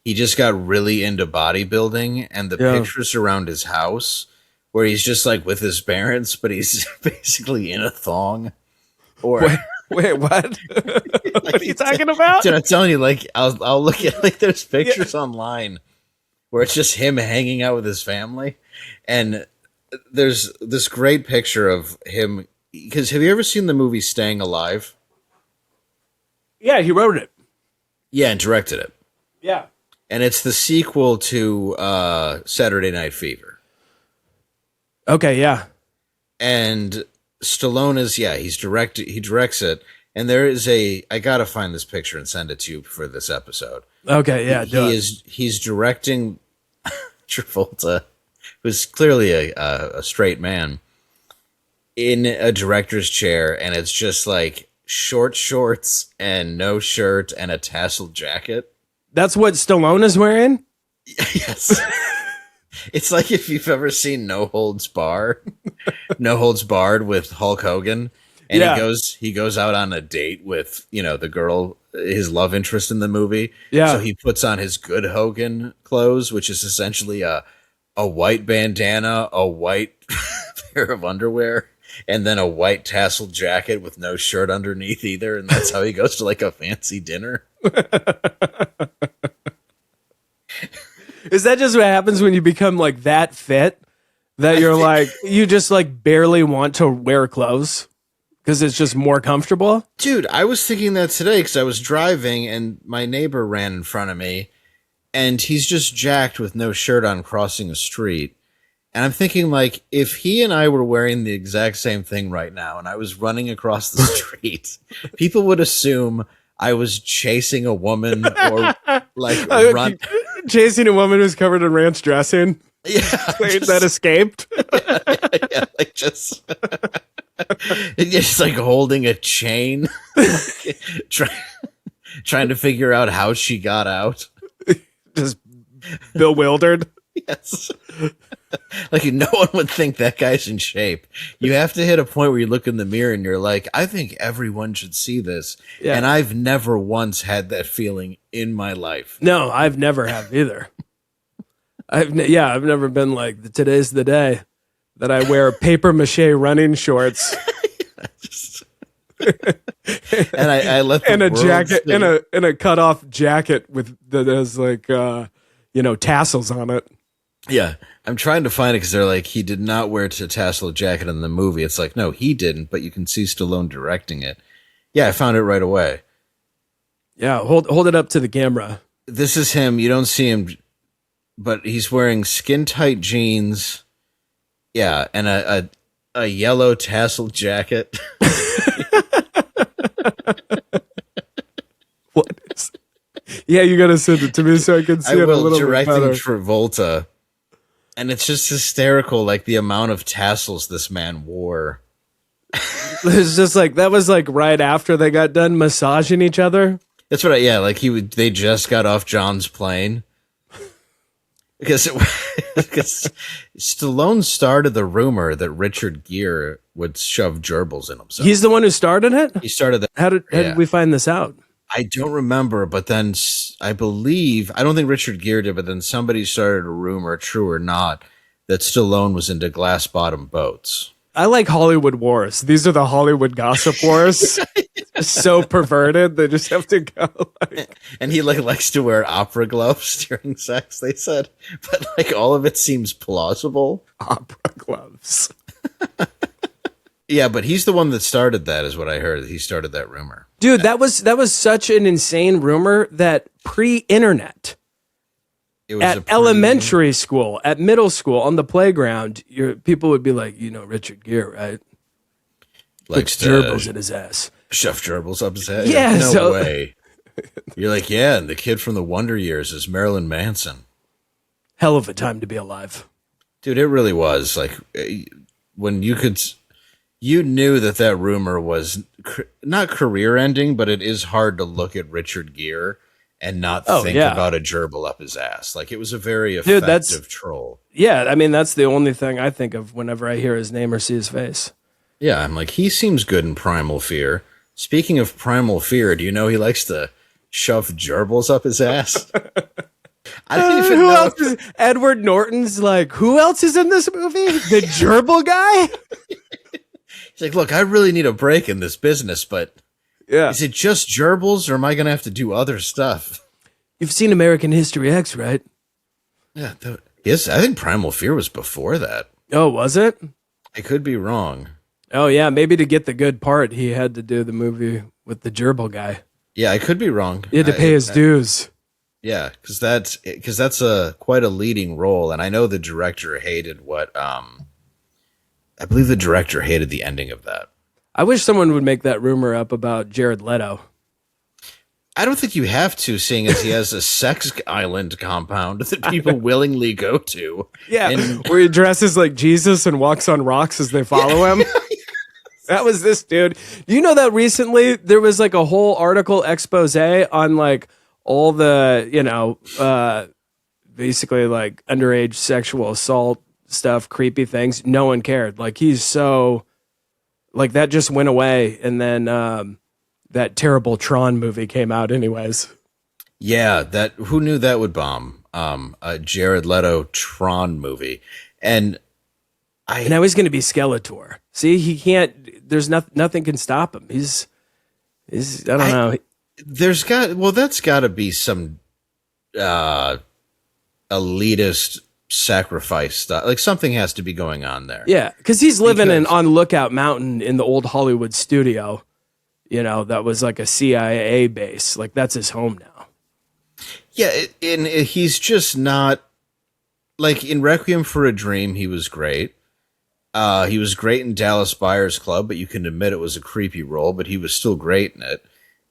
he just got really into bodybuilding, and the pictures around his house where he's just like with his parents, but he's basically in a thong. Or wait, what? What are you talking about? Dude, I'm telling you, like I'll look at like there's pictures online where it's just him hanging out with his family, and there's this great picture of him. Because have you ever seen the movie Staying Alive? Yeah, he wrote it. Yeah, and directed it. Yeah. And it's the sequel to Saturday Night Fever. Okay, yeah. And Stallone is, he directs it. And there is I gotta find this picture and send it to you for this episode. Okay, yeah. He's directing Travolta, who's clearly a straight man, in a director's chair, and it's just like short shorts and no shirt and a tasseled jacket. That's what Stallone is wearing? Yes. It's like if you've ever seen No Holds Barred with Hulk Hogan, and he goes out on a date with, the girl, his love interest in the movie. Yeah. So he puts on his good Hogan clothes, which is essentially a white bandana, a white pair of underwear, and then a white tasseled jacket with no shirt underneath either. And that's how he goes to like a fancy dinner. Is that just what happens when you become like that fit that you're like, you just like barely want to wear clothes because it's just more comfortable? Dude, I was thinking that today because I was driving and my neighbor ran in front of me and he's just jacked with no shirt on crossing a street. And I'm thinking, like, if he and I were wearing the exact same thing right now and I was running across the street, people would assume I was chasing a woman or, like, chasing a woman who's covered in ranch dressing. Yeah. That escaped. Yeah, like, just like holding a chain, trying to figure out how she got out. Just bewildered. Yes. Like no one would think that guy's in shape. You have to hit a point where you look in the mirror and you're like, I think everyone should see this. Yeah. And I've never once had that feeling in my life. No, I've never have either. I've never been like, today's the day that I wear paper mache running shorts. And I let the and a jacket see. and a cut off jacket with that has like tassels on it. Yeah, I'm trying to find it because they're like, he did not wear a tassel jacket in the movie. It's like, no, he didn't, but you can see Stallone directing it. Yeah, I found it right away. Yeah, hold it up to the camera. This is him. You don't see him, but he's wearing skin tight jeans. Yeah, and a yellow tassel jacket. What is? Yeah, you got to send it to me so I can see it a little bit better. Travolta. And it's just hysterical, like the amount of tassels this man wore. It's just like, that was like right after they got done massaging each other. That's what they just got off John's plane. Because Stallone started the rumor that Richard Gere would shove gerbils in himself. He's the one who started it? He started that. How did we find this out? I don't remember, but then I don't think Richard Gere did, but then somebody started a rumor, true or not, that Stallone was into glass bottom boats. I like Hollywood wars. These are the Hollywood gossip wars. So perverted. They just have to go. And he likes to wear opera gloves during sex, they said. But all of it seems plausible. Opera gloves. Yeah, but he's the one that started that, is what I heard. He started that rumor. Dude, that was such an insane rumor that pre-internet, It was at elementary school, at middle school, on the playground, people would be like, Richard Gere, right? Likes gerbils in his ass. Shove gerbils up his head. Yeah, no way. You're like, yeah, and the kid from the Wonder Years is Marilyn Manson. Hell of a time to be alive. Dude, it really was. Like, when you knew that rumor was not career ending, but it is hard to look at Richard Gere and not think about a gerbil up his ass. Like, it was a very effective troll. Yeah, I mean, that's the only thing I think of whenever I hear his name or see his face. Yeah, I'm like, he seems good in Primal Fear. Speaking of Primal Fear, do you know he likes to shove gerbils up his ass? I don't even who know. Else is, Edward Norton's like, who else is in this movie? The gerbil guy? He's like, look, I really need a break in this business, but is it just gerbils, or am I going to have to do other stuff? You've seen American History X, right? Yeah. Yes, I think Primal Fear was before that. Oh, was it? I could be wrong. Oh, yeah. Maybe to get the good part, he had to do the movie with the gerbil guy. Yeah, I could be wrong. He had to pay his dues. Yeah, because that's quite a leading role, and I know the director hated I believe the director hated the ending of that. I wish someone would make that rumor up about Jared Leto. I don't think you have to, seeing as he has a sex island compound that people willingly go to. Yeah, where he dresses like Jesus and walks on rocks as they follow him. That was this dude. You know that recently there was like a whole article expose on like all the, basically like underage sexual assault stuff, creepy things. No one cared. Like he's so, like that just went away. And then that terrible Tron movie came out anyways. Yeah, who knew that would bomb? A Jared Leto Tron movie. And now he's going to be Skeletor. See, he can't, there's nothing can stop him. He's I don't know. That's got to be some elitist sacrifice stuff. Like something has to be going on there. Yeah, because he's living on Lookout Mountain in the old Hollywood studio. That was like a CIA base. Like that's his home now. Yeah, and he's just not like in Requiem for a Dream. He was great. He was great in Dallas Buyers Club, but you can admit it was a creepy role, but he was still great in it.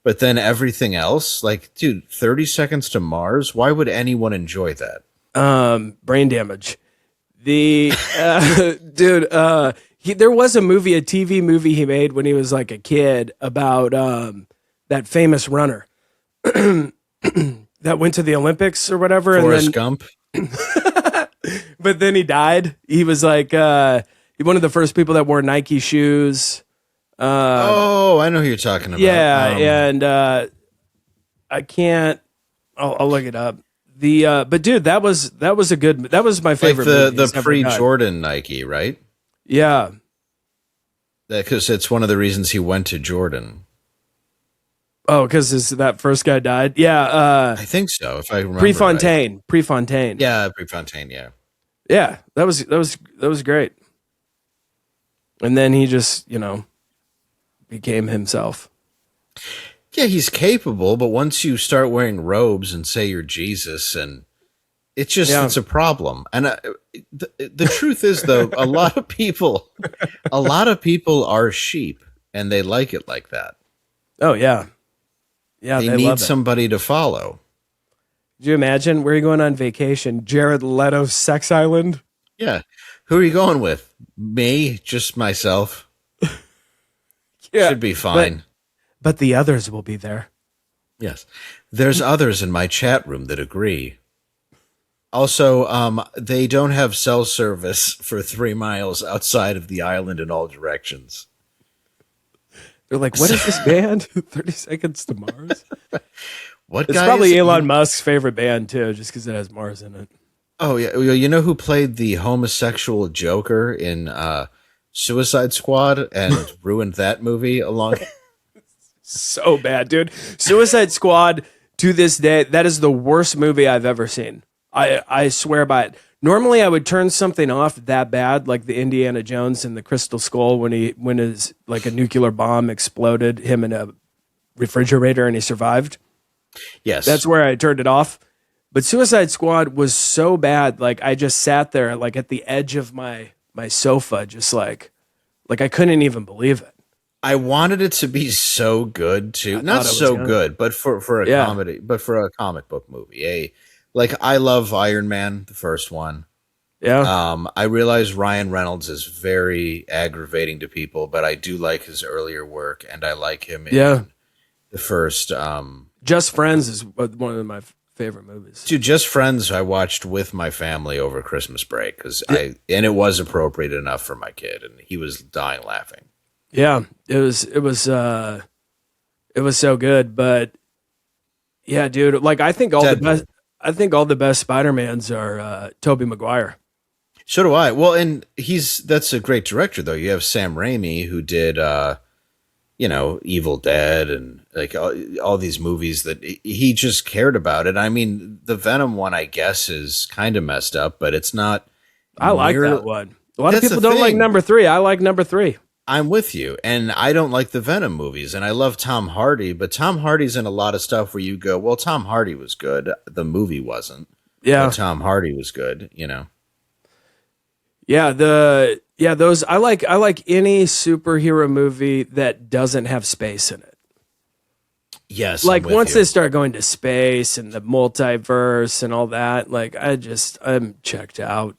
But then everything else, like, dude, 30 Seconds to Mars, why would anyone enjoy that? Brain damage. There was a TV movie he made when he was like a kid about that famous runner that went to the Olympics or whatever. Forrest Gump. But then he died. He was like one of the first people that wore Nike shoes. I know who you're talking about. Yeah, and I can't. I'll look it up. But dude, that was my favorite. Like the pre-Jordan Nike, right? Yeah, because it's one of the reasons he went to Jordan. Oh, because that first guy died. Yeah, I think so. If I remember, Prefontaine. Yeah, Prefontaine. Yeah, yeah. That was great. And then he just, became himself. Yeah, he's capable, but once you start wearing robes and say you're Jesus, and it's a problem. And the truth is, though, a lot of people are sheep, and they like it like that. Oh yeah, yeah. They need somebody to follow. Could you imagine? Where are you going on vacation? Jared Leto's sex island. Yeah, who are you going with? Me, just myself. Yeah, should be fine. But the others will be there. Yes. There's others in my chat room that agree. Also, they don't have cell service for 3 miles outside of the island in all directions. They're like, what is this band? 30 Seconds to Mars? What? It's probably Elon Musk's favorite band, too, just because it has Mars in it. Oh, yeah. You know who played the homosexual Joker in Suicide Squad and ruined that movie along? So bad, dude. Suicide Squad, to this day, that is the worst movie I've ever seen. I swear by it. Normally, I would turn something off that bad, like the Indiana Jones and the Crystal Skull when his like a nuclear bomb exploded him in a refrigerator and he survived. Yes. That's where I turned it off. But Suicide Squad was so bad, like I just sat there like at the edge of my sofa, just like I couldn't even believe it. I wanted it to be so good too. Not so good, but for a comedy, but for a comic book movie. Like I love Iron Man, the first one. Yeah. I realize Ryan Reynolds is very aggravating to people, but I do like his earlier work, and I like him in the first. Just Friends is one of my favorite movies. Dude, Just Friends I watched with my family over Christmas break and it was appropriate enough for my kid, and he was dying laughing. Yeah, it was so good, but yeah, dude, like I think all the best Spider-Mans are Tobey Maguire. So do I. Well, and that's a great director though. You have Sam Raimi who did Evil Dead and like all these movies that he just cared about it. I mean, the Venom one, I guess, is kind of messed up, but it's not. I like that one. A lot of people don't like number 3. I like number 3. I'm with you, and I don't like the Venom movies, and I love Tom Hardy, but Tom Hardy's in a lot of stuff where you go, well, Tom Hardy was good. The movie wasn't. Yeah. But Tom Hardy was good, Yeah, those I like any superhero movie that doesn't have space in it. Yes. Like once they start going to space and the multiverse and all that, like I'm checked out,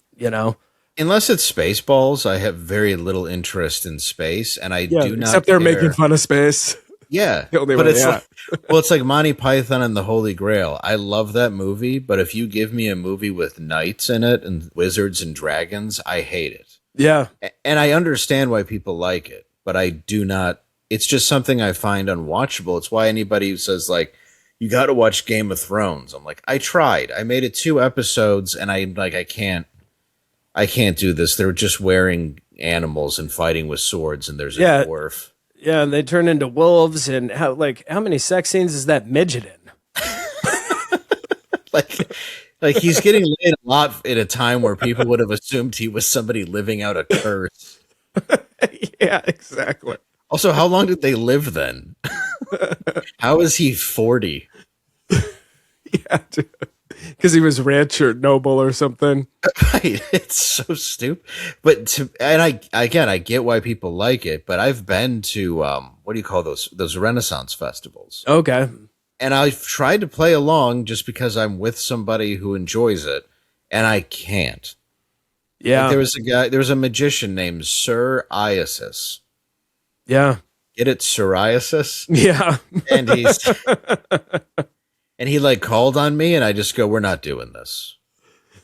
Unless it's Spaceballs, I have very little interest in space, and I do not. Except they're making fun of space. Yeah, but it's like Monty Python and the Holy Grail. I love that movie, but if you give me a movie with knights in it and wizards and dragons, I hate it. Yeah, and I understand why people like it, but I do not. It's just something I find unwatchable. It's why anybody who says like, you got to watch Game of Thrones, I'm like, I tried. I made it 2 episodes, and I can't do this. They're just wearing animals and fighting with swords, and there's a dwarf. Yeah, and they turn into wolves, and how many sex scenes is that midget in? like he's getting laid a lot at a time where people would have assumed he was somebody living out a curse. Yeah, exactly. Also, how long did they live then? How is he 40? Yeah, dude. Because he was rich or noble or something. Right. It's so stupid. But I get why people like it, but I've been to what do you call those Renaissance festivals? Okay. And I've tried to play along just because I'm with somebody who enjoys it, and I can't. Yeah. Like there was a magician named Sir Iasis. Yeah. Get it, psoriasis? Yeah. And he like called on me, and I just go, we're not doing this.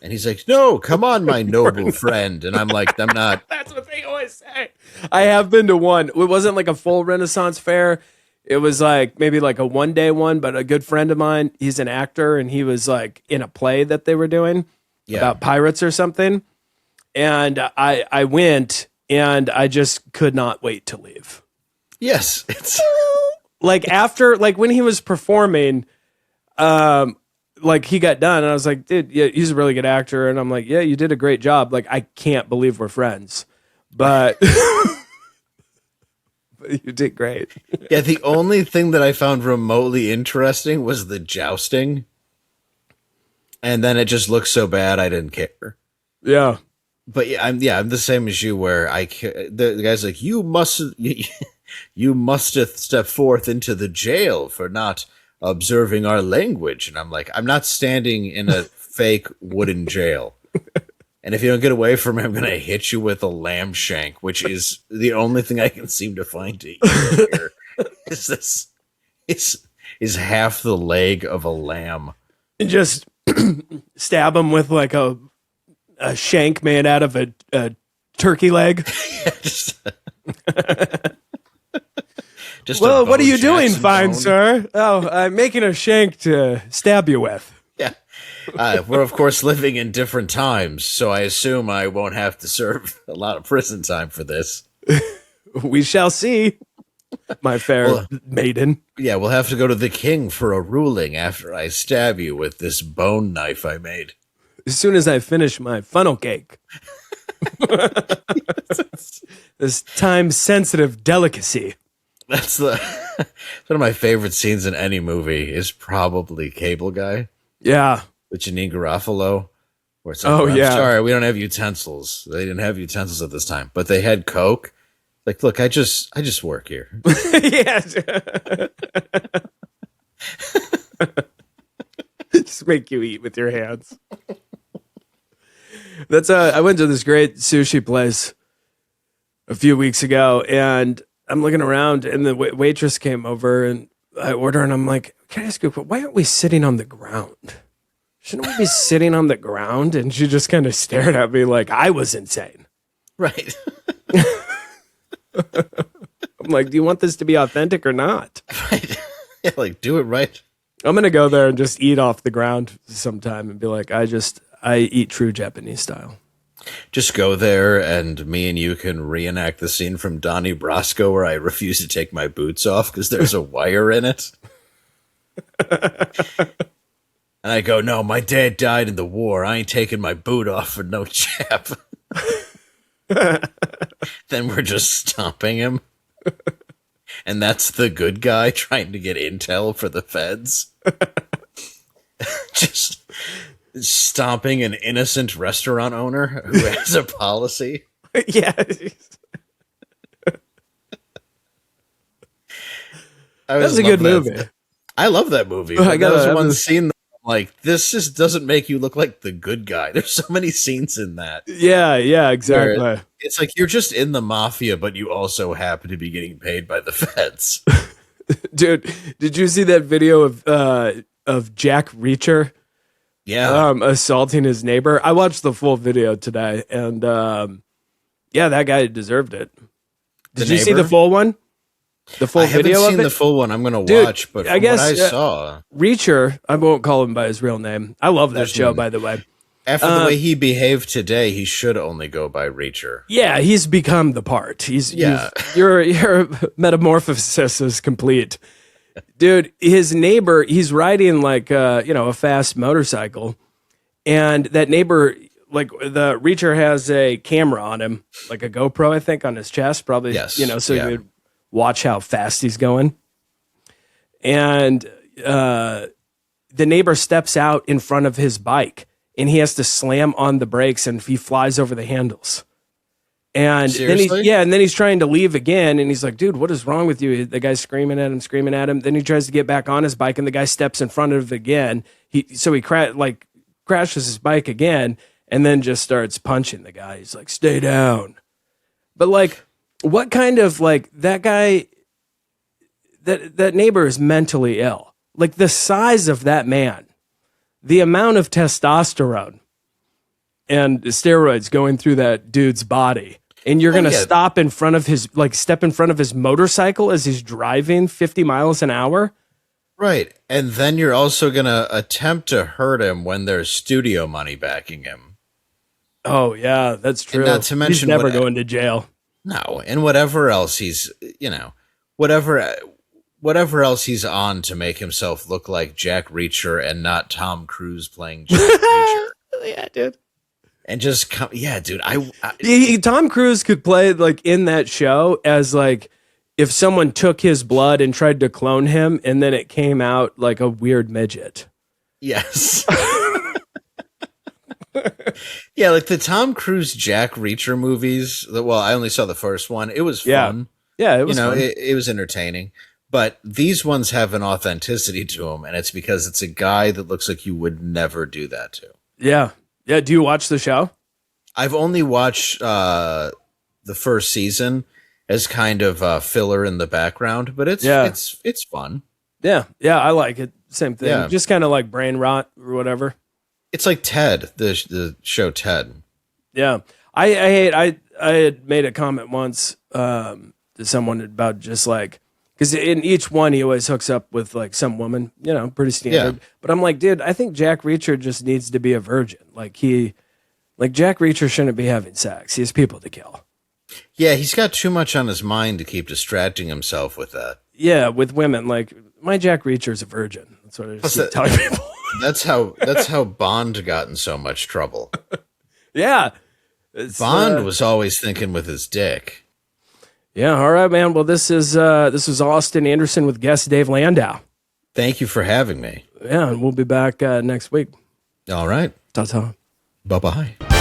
And he's like, no, come on, my noble friend. And I'm like, I'm not. That's what they always say. I have been to one. It wasn't like a full Renaissance fair. It was like maybe like a 1-day one, but a good friend of mine, he's an actor, and he was like in a play that they were doing about pirates or something. And I went, and I just could not wait to leave. Yes. It's like after, like when he was performing, like he got done, and I was like, dude, yeah, he's a really good actor. And I'm like, yeah, you did a great job. Like, I can't believe we're friends, but, but you did great. Yeah. The only thing that I found remotely interesting was the jousting. And then it just looked so bad, I didn't care. Yeah. But I'm the same as you, where the guy's like, you must step forth into the jail for not observing our language. And I'm like, I'm not standing in a fake wooden jail. And if you don't get away from me, I'm going to hit you with a lamb shank, which is the only thing I can seem to find to eat here. Is half the leg of a lamb. And just stab him with like a shank made out of a turkey leg. Well, what are you doing, fine sir? Oh, I'm making a shank to stab you with. Yeah. We're, of course, living in different times, so I assume I won't have to serve a lot of prison time for this. We shall see, my fair maiden. Yeah, we'll have to go to the king for a ruling after I stab you with this bone knife I made. As soon as I finish my funnel cake. This time-sensitive delicacy. That's one of my favorite scenes in any movie is probably Cable Guy Yeah. with Janine Garofalo. Where it's like, Oh, I'm yeah. sorry, we don't have utensils. They didn't have utensils at this time, but they had Coke. Like, look, I just work here. Yes. Just make you eat with your hands. That's I went to this great sushi place a few weeks ago, and I'm looking around, and the waitress came over, and I order, and I'm like, "Can I ask you, why aren't we sitting on the ground? Shouldn't we be sitting on the ground?" And she just kind of stared at me like I was insane. Right. I'm like, "Do you want this to be authentic or not?" Right. Yeah, like, do it right. I'm gonna go there and just eat off the ground sometime and be like, I eat true Japanese style. Just go there, and me and you can reenact the scene from Donnie Brasco where I refuse to take my boots off because there's a wire in it. And I go, no, my dad died in the war. I ain't taking my boot off for no chap. Then we're just stomping him. And that's the good guy trying to get intel for the feds. Just stomping an innocent restaurant owner who has a policy. Yeah. That's a good movie. I love that movie. I got that was one scene that I'm like, this just doesn't make you look like the good guy. There's so many scenes in that. Yeah, exactly. It's like you're just in the mafia, but you also happen to be getting paid by the feds. Dude, did you see that video of Jack Reacher? Yeah. Assaulting his neighbor? I watched the full video today, and yeah, that guy deserved it. Did you see the full one? The full video of it? I haven't seen the full one. I'm going to watch, but from what I saw... Reacher, I won't call him by his real name. I love that show, by the way. After the way he behaved today, he should only go by Reacher. Yeah, he's become the part. Your metamorphosis is complete. Dude, his neighbor, he's riding like a fast motorcycle, and that neighbor, like the Reacher has a camera on him, like a GoPro, I think, on his chest, probably. Yes. So you would watch how fast he's going. And the neighbor steps out in front of his bike, and he has to slam on the brakes, and he flies over the handles. And seriously? then he's trying to leave again, and he's like, "Dude, what is wrong with you?" The guy's screaming at him. Then he tries to get back on his bike, and the guy steps in front of it again. He crashes his bike again, and then just starts punching the guy. He's like, "Stay down." But like, what kind of like that guy? That neighbor is mentally ill. Like the size of that man, the amount of testosterone and steroids going through that dude's body. And you're going to step in front of his motorcycle as he's driving 50 miles an hour. Right. And then you're also going to attempt to hurt him when there's studio money backing him. Oh, yeah, that's true. And not to mention he's never going to jail. No. And whatever else he's, whatever else he's on to make himself look like Jack Reacher and not Tom Cruise playing Jack Reacher. Yeah, dude. And just come, yeah, dude. Tom Cruise could play like in that show as like if someone took his blood and tried to clone him, and then it came out like a weird midget. Yes. Yeah, like the Tom Cruise Jack Reacher movies. Well, I only saw the first one. It was fun. Yeah, it was. Fun. It was entertaining. But these ones have an authenticity to them, and it's because it's a guy that looks like you would never do that to. Yeah. Yeah, do you watch the show? I've only watched the first season as kind of filler in the background, but it's fun. Yeah, I like it. Same thing. Yeah. Just kind of like brain rot or whatever. It's like Ted, the show Ted. Yeah, I had made a comment once to someone about just like, because in each one he always hooks up with like some woman, pretty standard. Yeah. But I'm like, dude, I think Jack Reacher just needs to be a virgin. Like Jack Reacher shouldn't be having sex. He has people to kill. Yeah, he's got too much on his mind to keep distracting himself with that. Yeah, with women. Like, my Jack Reacher's a virgin. That's what I just keep telling people. That's how Bond got in so much trouble. Yeah. Bond was always thinking with his dick. Yeah, all right, man. Well, this is Austin Anderson with guest Dave Landau. Thank you for having me. Yeah, and we'll be back next week. All right. Ta-ta. Bye-bye.